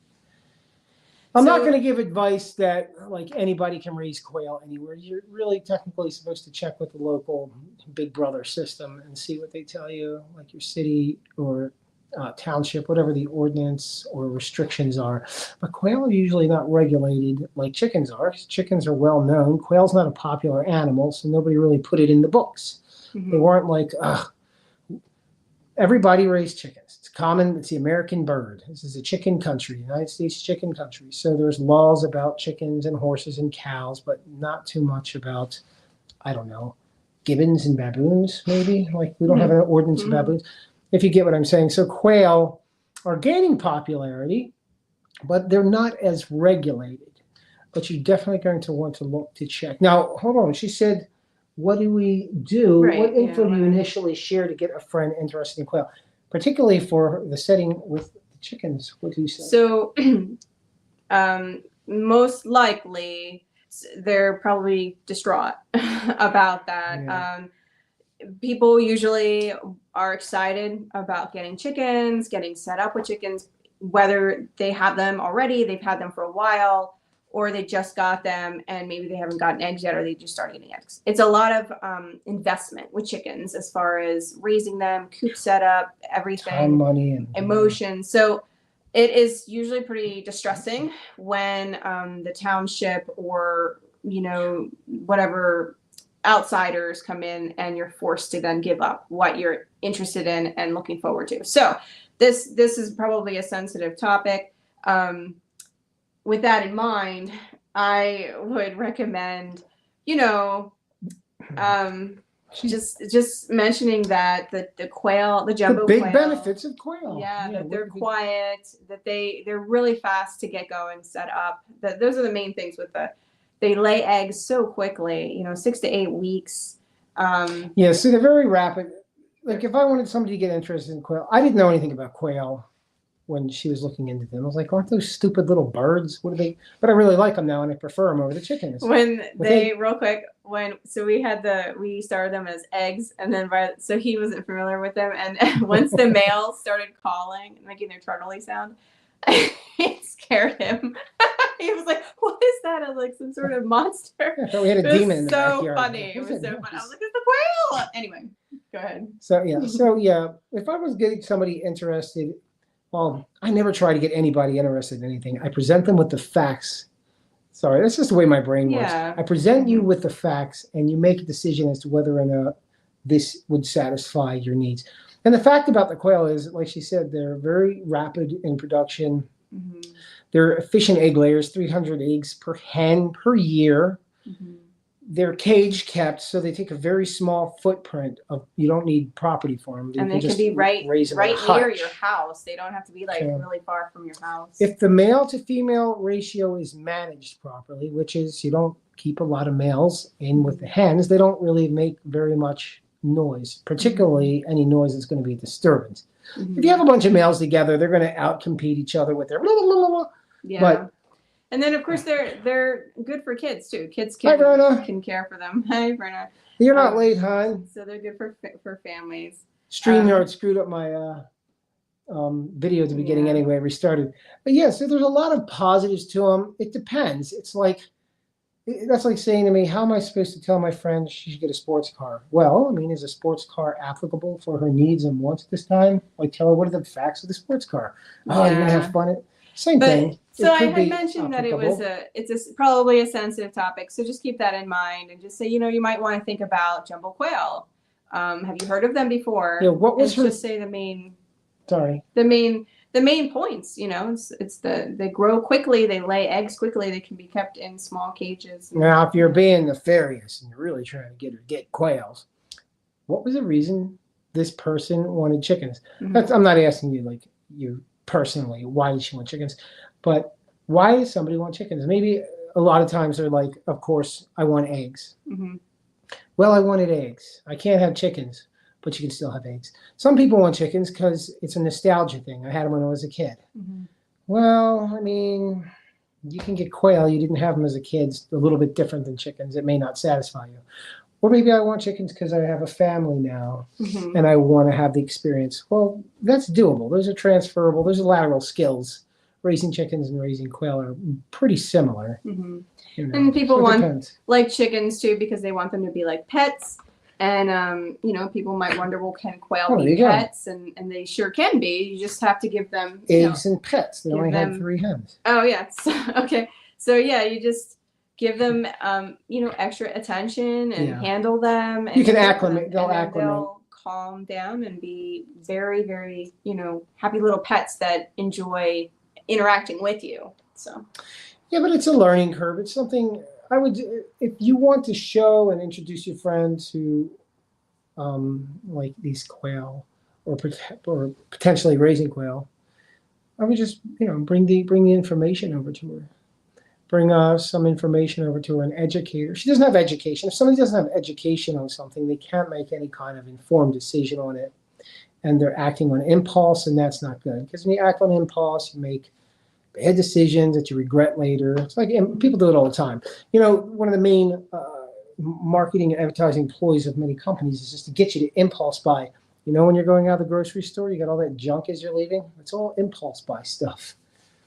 I'm not going to give advice that like anybody can raise quail anywhere. You're really technically supposed to check with the local Big Brother system and see what they tell you, like your city or township, whatever the ordinance or restrictions are. But quail are usually not regulated like chickens are. Chickens are well known. Quail's not a popular animal, so nobody really put it in the books. They weren't like, everybody raised chickens. It's common. It's the American bird. This is a chicken country, United States chicken country. So there's laws about chickens and horses and cows, but not too much about, I don't know, gibbons and baboons, maybe. Like we don't have an ordinance of baboons, if you get what I'm saying. So quail are gaining popularity, but they're not as regulated. But you're definitely going to want to look to check. Now, hold on. She said, what do we do? What info do you initially share to get a friend interested in quail, particularly for the setting with the chickens? What do you say? So, most likely, they're probably distraught about that. People usually are excited about getting chickens, getting set up with chickens, whether they have them already, they've had them for a while, or they just got them and maybe they haven't gotten eggs yet, or they just started getting eggs. It's a lot of investment with chickens as far as raising them, coop setup, everything, time, money, and emotion. So it is usually pretty distressing when the township or whatever outsiders come in and you're forced to then give up what you're interested in and looking forward to. So this is probably a sensitive topic. With that in mind, I would recommend, just mentioning that the quail, the jumbo the big quail, benefits of quail. that they're quiet, that they're really fast to get going, set up. Those are the main things with they lay eggs so quickly, 6 to 8 weeks. So they're very rapid. Like if I wanted somebody to get interested in quail, I didn't know anything about quail when she was looking into them. I was like, aren't those stupid little birds? What are they? But I really like them now, and I prefer them over the chickens. Real quick, we started them as eggs, and then so he wasn't familiar with them, and once the males started calling, making their turtley sound, It scared him. He was like, "What is that? I was like some sort of monster." I thought we had a It was demon in the so backyard. funny. It was so funny. I was like, "It's the quail." Anyway, go ahead. So yeah, if I was getting somebody interested, well, I never try to get anybody interested in anything. I present them with the facts. Sorry, that's just the way my brain works. Yeah. I present you with the facts, and you make a decision as to whether or not this would satisfy your needs. And the fact about the quail is, like she said, they're very rapid in production. Mm-hmm. They're efficient egg layers, 300 eggs per hen per year. Mm-hmm. They're cage kept, so they take a very small footprint of. You don't need property for them. And they can be right raise them in a near hutch. your house. They don't have to be like Yeah. really far from your house. If the male to female ratio is managed properly, which is you don't keep a lot of males in with the hens, they don't really make very much noise, particularly any noise that's going to be a disturbance. Mhm. If you have a bunch of males together, they're going to outcompete each other with their blah, blah, blah, blah. Yeah. But and then of course they're good for kids too. Kids Hi, Verna. can care for them. Hi, Verna. You're not late, hon. So they're good for families. StreamYard screwed up my video at the beginning anyway, restarted. But yeah, so there's a lot of positives to them. It depends. It's like, that's like saying to me, how am I supposed to tell my friend she should get a sports car? Well, I mean, is a sports car applicable for her needs and wants at this time? Like, tell her what are the facts of the sports car? Oh, you're going to have fun. Same thing. So I had mentioned that it's probably a sensitive topic. So just keep that in mind and just say, you might want to think about jumbo quail. Have you heard of them before? Yeah, what was her? Just say the main. Sorry. The main points. It's they grow quickly, they lay eggs quickly, they can be kept in small cages. Now, if you're being nefarious and you're really trying to get her to get quails, what was the reason this person wanted chickens? Mm-hmm. I'm not asking you like you personally why did she want chickens, but why does somebody want chickens? Maybe a lot of times they're like, of course, I want eggs. Mm-hmm. Well, I wanted eggs. I can't have chickens, but you can still have eggs. Some people want chickens because it's a nostalgia thing. I had them when I was a kid. Mm-hmm. Well, I mean, you can get quail. You didn't have them as a kid. It's a little bit different than chickens. It may not satisfy you. Or maybe I want chickens because I have a family now Mm-hmm. and I want to have the experience. Well, that's doable. Those are transferable. Those are lateral skills. Raising chickens and raising quail are pretty similar. Mm-hmm. And people like chickens too because they want them to be like pets. And people might wonder, well, can quail be pets? And they sure can be. You just have to give them eggs and pets. They only had 3 hens. Oh yes. Okay. So yeah, you just give them extra attention and handle them. And you can acclimate. They'll calm down and be very, very happy little pets that enjoy interacting with you. So. Yeah, but it's a learning curve. It's something I would, if you want to show and introduce your friend to like these quail or potentially raising quail, I would just, bring the information over to her. Bring some information over to her and educate her. She doesn't have education. If somebody doesn't have education on something, they can't make any kind of informed decision on it. And they're acting on impulse, and that's not good. Because when you act on impulse, you make bad decisions that you regret later. It's like people do it all the time. One of the main marketing and advertising ploys of many companies is just to get you to impulse buy. When you're going out of the grocery store, you got all that junk as you're leaving. It's all impulse buy stuff.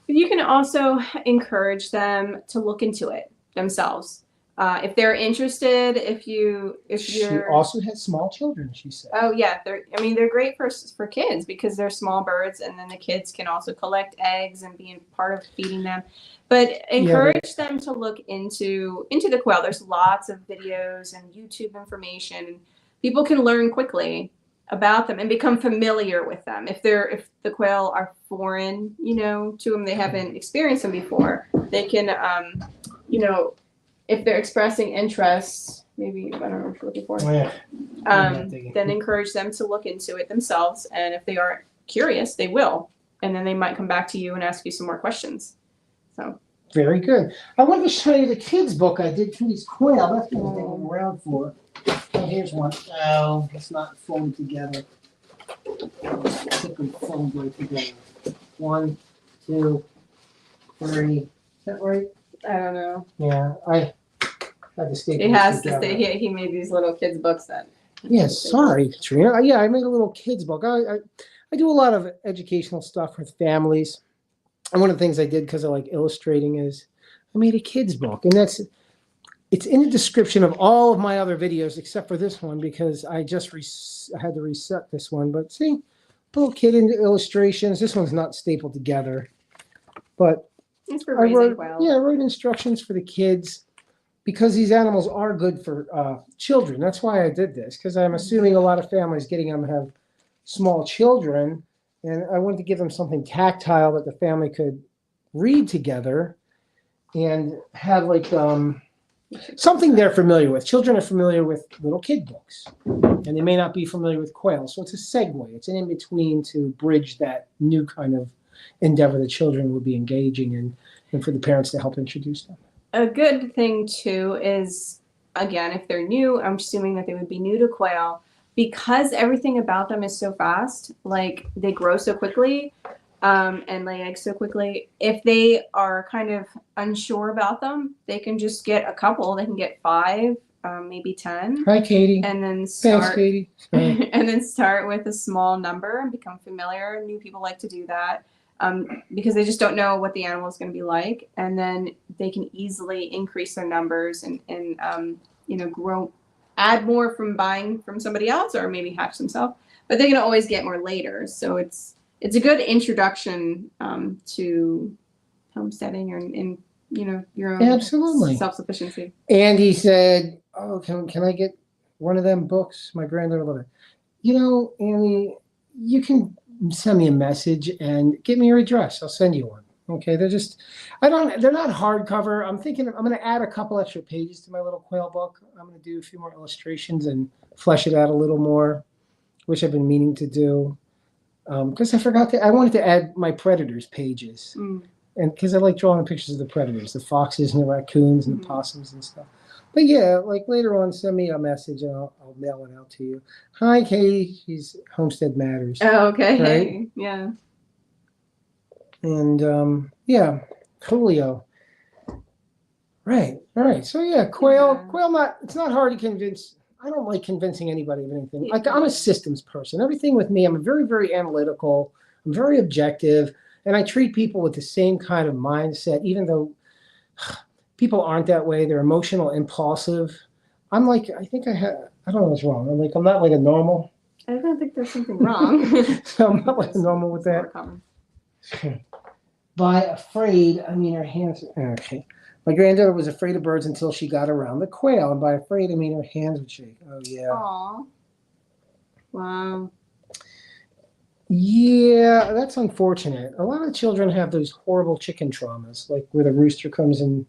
But you can also encourage them to look into it themselves. If they're interested, She also had small children, she said. Oh yeah, they're great for kids because they're small birds, and then the kids can also collect eggs and be a part of feeding them. But encourage them to look into the quail. There's lots of videos and YouTube information. People can learn quickly about them and become familiar with them. If the quail are foreign, to them, they haven't experienced them before, they can if they're expressing interest, maybe, I don't know what you're looking for, then encourage them to look into it themselves. And if they are curious, they will. And then they might come back to you and ask you some more questions. So. Very good. I wanted to show you the kids' book I did for these quail. That's what I was around for. Oh, here's one. Oh, it's not folded together. Put them folded together. 1, 2, 3. Is that right? I don't know. Yeah, I had to stay. It has to stay. He made these little kids books that. Yeah, sorry, Katrina. Yeah, I made a little kids book. I do a lot of educational stuff with families. And one of the things I did because I like illustrating is I made a kid's book, and it's in the description of all of my other videos except for this one because I just I had to reset this one. But see, little kid into illustrations. This one's not stapled together, but It's for I raising wrote, quail. yeah, I wrote instructions for the kids because these animals are good for children. That's why I did this, because I'm assuming a lot of families getting them have small children, and I wanted to give them something tactile that the family could read together and have like something they're familiar with. Children are familiar with little kid books, and they may not be familiar with Quail. So it's a segue. It's an in-between to bridge that new kind of endeavor the children will be engaging in, and for the parents to help introduce them. A good thing too is, again, if they're new, I'm assuming that they would be new to quail, because everything about them is so fast, like they grow so quickly and lay eggs so quickly. If they are kind of unsure about them, they can just get a couple. They can get 5, maybe 10. Hi, Katie. And then Thanks, start Katie. and then start with a small number and become familiar. New people like to do that. Because they just don't know what the animal is going to be like, and then they can easily increase their numbers and grow, add more from buying from somebody else, or maybe hatch themselves. But they can always get more later, so it's a good introduction to homesteading or in your own Absolutely self-sufficiency. Andy said, "Oh, can I get one of them books?" My granddaughter loved it. Andy, you can send me a message and give me your address. I'll send you one. Okay, they're not hardcover. I'm thinking I'm going to add a couple extra pages to my little quail book. I'm going to do a few more illustrations and flesh it out a little more, which I've been meaning to do. Because I wanted to add my predators pages. And because I like drawing pictures of the predators, the foxes and the raccoons and the possums and stuff. But yeah, like later on, send me a message and I'll mail it out to you. Hi, Katie. She's Homestead Matters. Oh, okay. Right? Yeah. And yeah, Julio. Right. All right. So yeah, quail. It's not hard to convince. I don't like convincing anybody of anything. Like, I'm a systems person. Everything with me, I'm very, very analytical. I'm very objective, and I treat people with the same kind of mindset, even though people aren't that way. They're emotional, impulsive. I don't know what's wrong. I'm not like a normal. I don't think there's something wrong. So I'm not like a normal with that. By afraid, I mean her hands. Okay. My granddaughter was afraid of birds until she got around the quail. And by afraid, I mean her hands would shake. Oh, yeah. Aw. Wow. Yeah, that's unfortunate. A lot of children have those horrible chicken traumas, like where the rooster comes and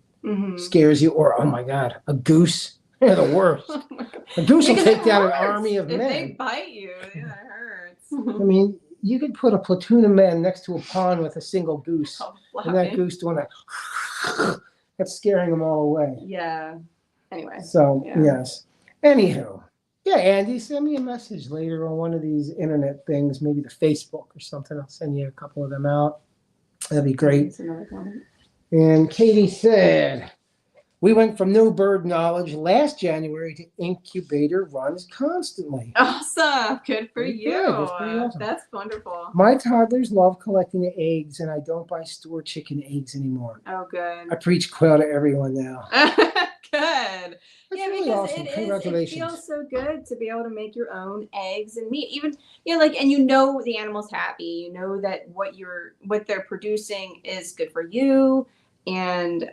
scares you, or, oh my God, a goose. They're the worst. Oh my God. A goose will Because take it down an hurts. army of If men. they bite you, yeah, it hurts. I mean, you could put a platoon of men next to a pond with a single goose, and that goose doing that, that's scaring them all away. Yeah. Anyway. So, yeah. Yes. Anywho, yeah, Andy, send me a message later on one of these internet things, maybe the Facebook or something. I'll send you a couple of them out. That'd be great. That's another comment. And Katie said, we went from no bird knowledge last January to incubator runs constantly. Awesome. Good for you. That's pretty awesome. That's wonderful. My toddlers love collecting the eggs, and I don't buy store chicken eggs anymore. Oh, good. I preach quail to everyone now. Good. That's Yeah, really because awesome. it Congratulations. feels so good to be able to make your own eggs and meat. Even and the animal's happy. You know that what they're producing is good for you. And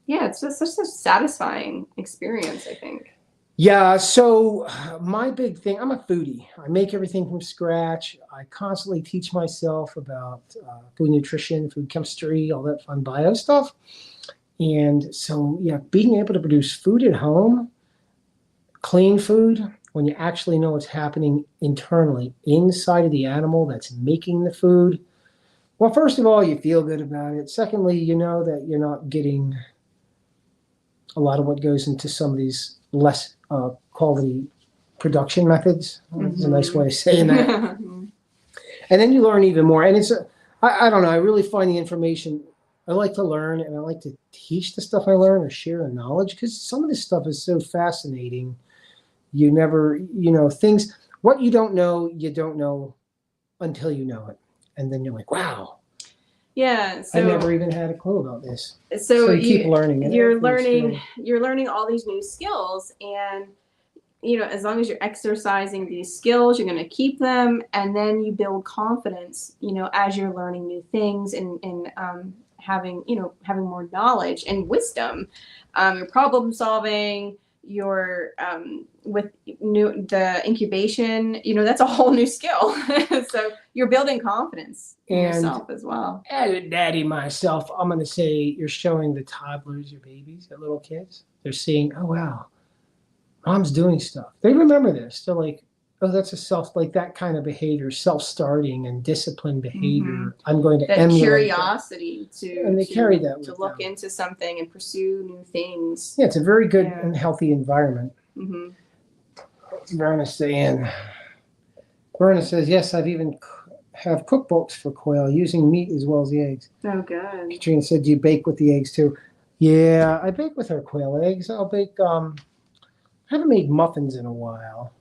it's just such a satisfying experience, I think. Yeah, so my big thing, I'm a foodie. I make everything from scratch. I constantly teach myself about food nutrition, food chemistry, all that fun bio stuff. And so, yeah, being able to produce food at home, clean food, when you actually know what's happening internally inside of the animal that's making the food. Well, first of all, you feel good about it. Secondly, you know that you're not getting a lot of what goes into some of these less quality production methods. That's a nice way of saying that. And then you learn even more. And I don't know, I really find the information, I like to learn, and I like to teach the stuff I learn or share the knowledge, because some of this stuff is so fascinating. You never, things, what you don't know until you know it. And then you're like, wow. Yeah. I So never even had a clue about this. so you keep learning. And you're everything's learning great. you're learning all these new skills, and as long as you're exercising these skills, you're going to keep them, and then you build confidence, as you're learning new things, and having more knowledge and wisdom. Your problem solving, your with the incubation, that's a whole new skill. So you're building confidence in And yourself as well. as a daddy myself, I'm going to say you're showing the toddlers, your babies, your little kids. They're seeing, oh, wow, mom's doing stuff. They remember this. They're like, oh, that's like that kind of behavior, self-starting and disciplined behavior. Mm-hmm. I'm going to That emulate curiosity and they carry that to with look them. into something and pursue new things. Yeah, it's a very good and healthy environment. Mm-hmm. Verna saying, Verna says, yes, I've even have cookbooks for quail using meat as well as the eggs. Oh, good. Katrina said, do you bake with the eggs too? Yeah, I bake with our quail eggs. I'll bake, I haven't made muffins in a while,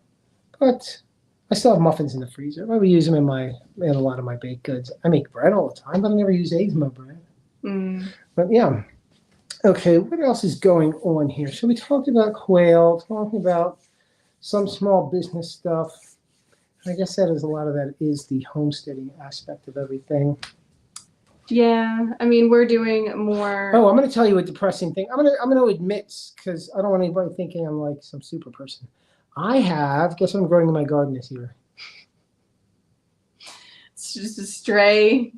but I still have muffins in the freezer. I would use them in a lot of my baked goods. I make bread all the time, but I never use eggs in my bread. Mm. But yeah. Okay, what else is going on here? So we talked about quail, talking about some small business stuff. I guess that is a lot of that is the homesteading aspect of everything. Yeah, I mean, we're doing more. Oh, I'm going to tell you a depressing thing. I'm going to admit, because I don't want anybody thinking I'm like some super person. Guess what I'm growing in my garden this year? It's just a stray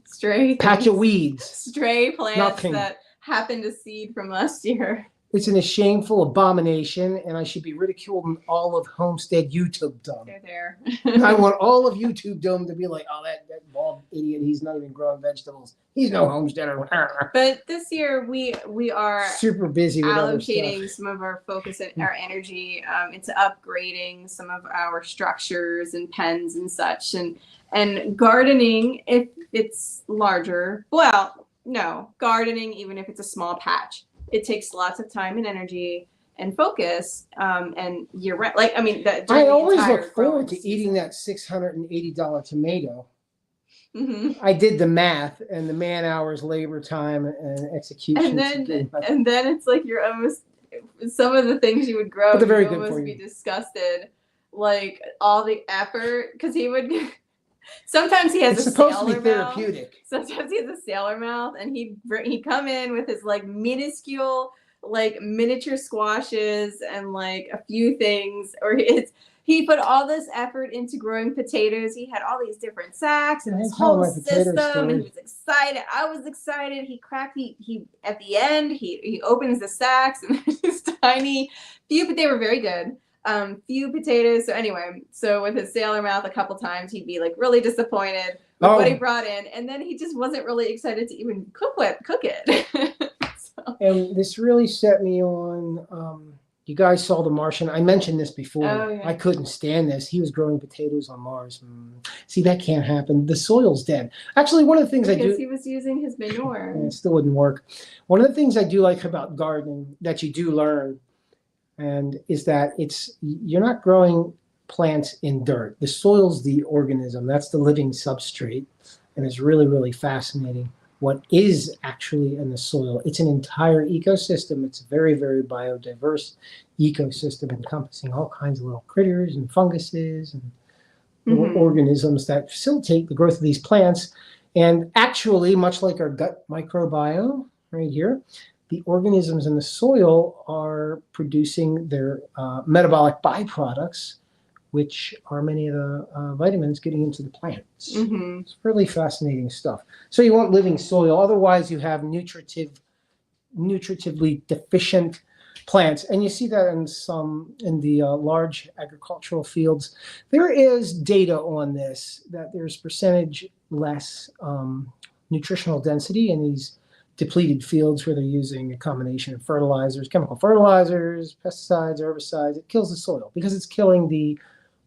Patch things, of weeds. stray plants Nothing. that happened to seed from last year. It's an shameful abomination, and I should be ridiculed in all of Homestead YouTube dome. They're I there. want all of YouTube dome to be like, oh, that bald idiot, he's not even growing vegetables. He's no homesteader. But this year we are Super busy with other allocating stuff. some of our focus and our energy into upgrading some of our structures and pens and such, and gardening if it's larger. Well, no, gardening even if it's a small patch. It takes lots of time and energy and focus, and you're right. Like, I mean, I always look forward to eating that $680 tomato. Mm-hmm. I did the math and the man hours, labor time, and execution. And then it's like you're almost, some of the things you would grow, But they're very you'd good almost for be you. Disgusted, like all the effort, because he would. Sometimes he has It's a supposed to be sailor mouth. therapeutic. Sometimes he has a sailor mouth, and he'd come in with his like minuscule, like miniature squashes and like a few things, or he put all this effort into growing potatoes. He had all these different sacks and his whole system, and he was excited. I was excited. He at the end he opens the sacks and there's this tiny few, but they were very good. Few potatoes. So anyway, with his sailor mouth, a couple times he'd be like really disappointed with what he brought in, and then he just wasn't really excited to even cook it. So. And this really set me on. You guys saw The Martian. I mentioned this before. Oh, yeah. I couldn't stand this. He was growing potatoes on Mars. See, that can't happen. The soil's dead. Actually, one of the things because he was using his manure. And it still wouldn't work. One of the things I do like about gardening that you do learn, and is that you're not growing plants in dirt. The soil's the organism. That's the living substrate. And it's really, really fascinating what is actually in the soil. It's an entire ecosystem. It's a very, very biodiverse ecosystem encompassing all kinds of little critters and funguses and little organisms that facilitate the growth of these plants. And actually, much like our gut microbiome right here, the organisms in the soil are producing their metabolic byproducts, which are many of the vitamins getting into the plants. Mm-hmm. It's really fascinating stuff. So you want living soil. Otherwise, you have nutritively deficient plants. And you see that in the large agricultural fields. There is data on this, that there's percentage less nutritional density in these depleted fields where they're using a combination of fertilizers, chemical fertilizers, pesticides, herbicides. It kills the soil because it's killing the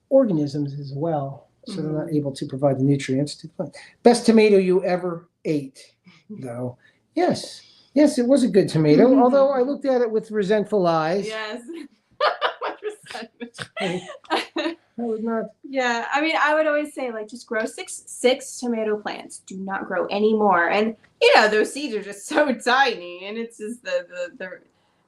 organisms as well. So they're not able to provide the nutrients to the plant. Best tomato you ever ate, though. Yes, it was a good tomato, although I looked at it with resentful eyes. Yes. I would not. Yeah, I mean, I would always say like just grow six tomato plants. Do not grow any more. And those seeds are just so tiny, and it's just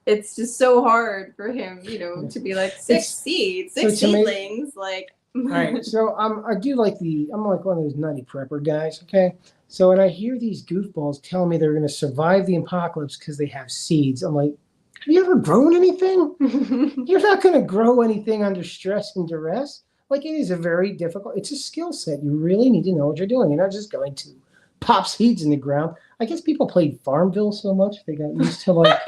it's just so hard for him, to be like six seeds, six seedlings, like. All right, so I do like I'm like one of those nutty prepper guys. Okay, so when I hear these goofballs tell me they're going to survive the apocalypse because they have seeds, I'm like, have you ever grown anything? You're not going to grow anything under stress and duress. Like, it is it's a skill set. You really need to know what you're doing. You're not just going to pop seeds in the ground. I guess people played Farmville so much they got used to like.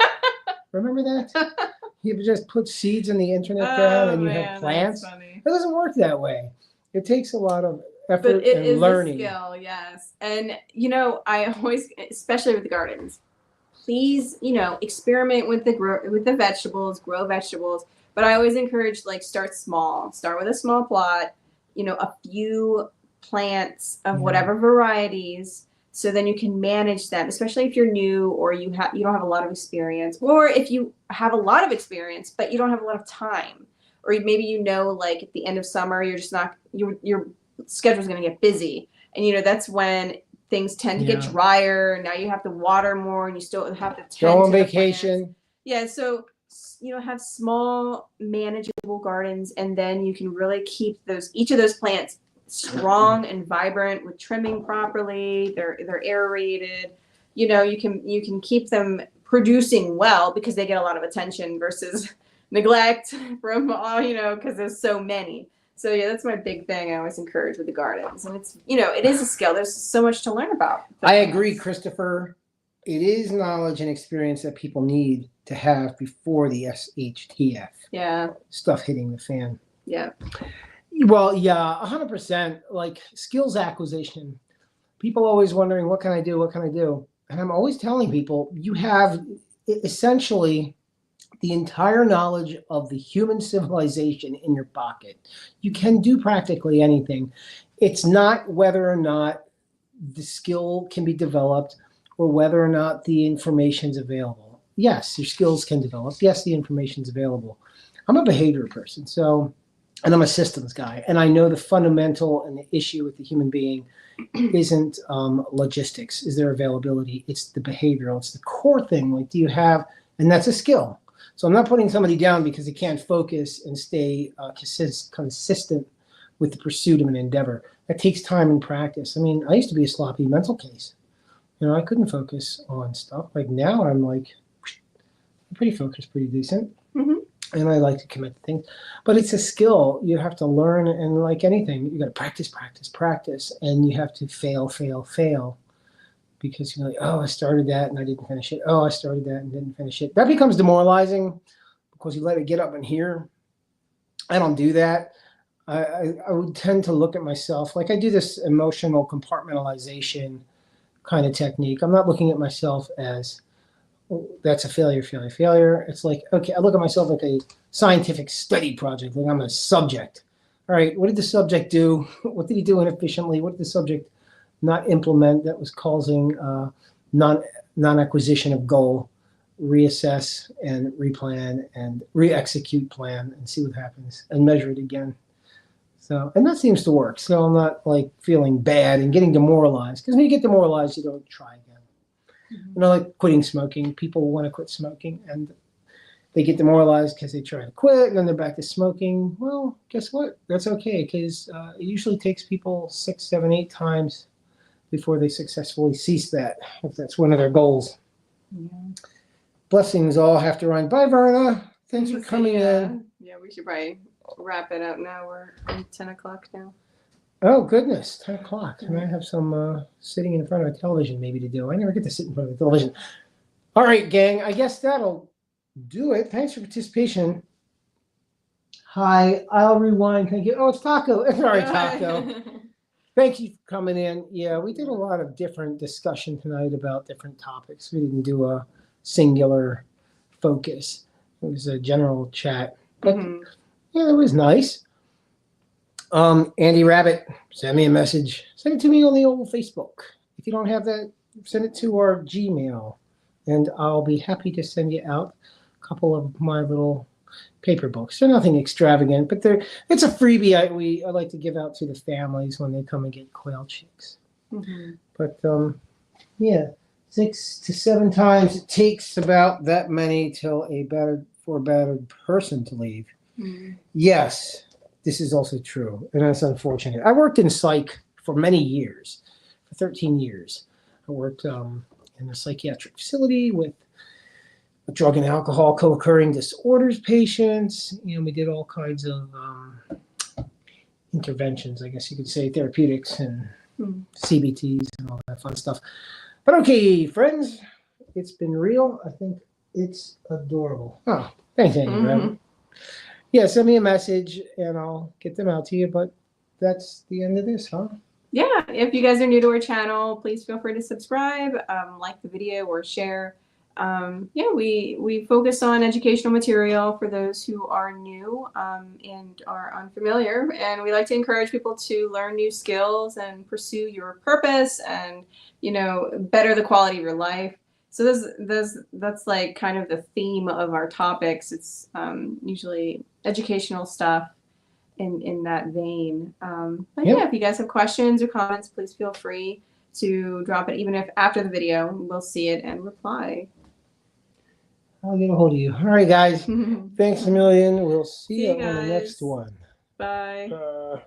Remember that? You just put seeds in the internet ground and you have plants. It doesn't work that way. It takes a lot of effort and learning. It is a skill, yes. And I always, especially with the gardens, please, experiment with the vegetables, grow vegetables. But I always encourage start small. Start with a small plot, a few plants of whatever varieties. So then you can manage them, especially if you're new or you don't have a lot of experience, or if you have a lot of experience but you don't have a lot of time, or maybe like at the end of summer you're just not your schedule's going to get busy, and that's when things tend to get drier. Now you have to water more, and you still have to go on vacation. Yeah, so have small manageable gardens, and then you can really keep each of those plants strong and vibrant with trimming properly. They're aerated. You can keep them producing well because they get a lot of attention versus neglect from because there's so many. So yeah, that's my big thing I always encourage with the gardens. And it's it is a skill. There's so much to learn about. I agree, Christopher. It is knowledge and experience that people need to have before the SHTF. Yeah. Stuff hitting the fan. Yeah. Well, yeah, 100%. Like skills acquisition. People always wondering, what can I do? What can I do? And I'm always telling people, you have essentially the entire knowledge of the human civilization in your pocket. You can do practically anything. It's not whether or not the skill can be developed or whether or not the information's available. Yes, your skills can develop. Yes, the information's available. I'm a behavior person, and I'm a systems guy, and I know the fundamental and the issue with the human being isn't logistics, is their availability. It's the behavioral. It's the core thing. Like, do you have, and that's a skill. So I'm not putting somebody down because they can't focus and stay consistent with the pursuit of an endeavor. That takes time and practice. I mean, I used to be a sloppy mental case. I couldn't focus on stuff. Like now I'm like pretty focused, pretty decent. Mm-hmm. And I like to commit to things. But it's a skill you have to learn, and like anything, you got to practice, and you have to fail. Because you're like, oh, I started that and I didn't finish it. Oh, I started that and didn't finish it. That becomes demoralizing because you let it get up in here. I don't do that. I would tend to look at myself like I do this emotional compartmentalization kind of technique. I'm not looking at myself as, oh, that's a failure. It's like, okay, I look at myself like a scientific study project. Like I'm a subject. All right, what did the subject do? What did he do inefficiently? What did the subject not implement that was causing non-acquisition of goal? Reassess and replan and re-execute plan and see what happens and measure it again. So, and that seems to work. So I'm not like feeling bad and getting demoralized, because when you get demoralized, you don't try again. Mm-hmm. Like quitting smoking. People want to quit smoking and they get demoralized because they try to quit and then they're back to smoking. Well, guess what? That's okay, because it usually takes people 6, 7, 8 times before they successfully cease that, if that's one of their goals. Yeah. Blessings all have to run. Bye, Verna. Thanks for coming in. Yeah, we should probably wrap it up now. We're at 10 o'clock now. Oh, goodness. 10 o'clock. And I have some sitting in front of a television maybe to do. I never get to sit in front of a television. All right, gang. I guess that'll do it. Thanks for participation. Hi. I'll rewind. Can I get... Oh, it's Taco. Sorry, Taco. Thank you for coming in. Yeah, we did a lot of different discussion tonight about different topics. We didn't do a singular focus. It was a general chat. But yeah, it was nice. Andy Rabbit, send me a message. Send it to me on the old Facebook. If you don't have that, send it to our Gmail. And I'll be happy to send you out a couple of my little paper books. They're nothing extravagant, but it's a freebie I like to give out to the families when they come and get quail chicks. Mm-hmm. But yeah, 6 to 7 times it takes about that many till for a battered person to leave. Mm-hmm. Yes, this is also true, and that's unfortunate. I worked in psych for many years, for 13 years. I worked in a psychiatric facility with drug and alcohol co-occurring disorders patients, and we did all kinds of interventions, I guess you could say, therapeutics and CBTs and all that fun stuff. But okay, friends, it's been real. I think it's adorable. Oh, thanks, Andy. Mm-hmm. Yeah, send me a message and I'll get them out to you. But that's the end of this, huh? Yeah, if you guys are new to our channel, please feel free to subscribe, like the video, or share. Yeah, we focus on educational material for those who are new and are unfamiliar, and we like to encourage people to learn new skills and pursue your purpose and, you know, better the quality of your life. So that's like kind of the theme of our topics. It's usually educational stuff in that vein. But yeah, if you guys have questions or comments, please feel free to drop it, even if after the video, we'll see it and reply. I'll get a hold of you. All right, guys. Thanks a million. We'll see you on the guys. next one. Bye.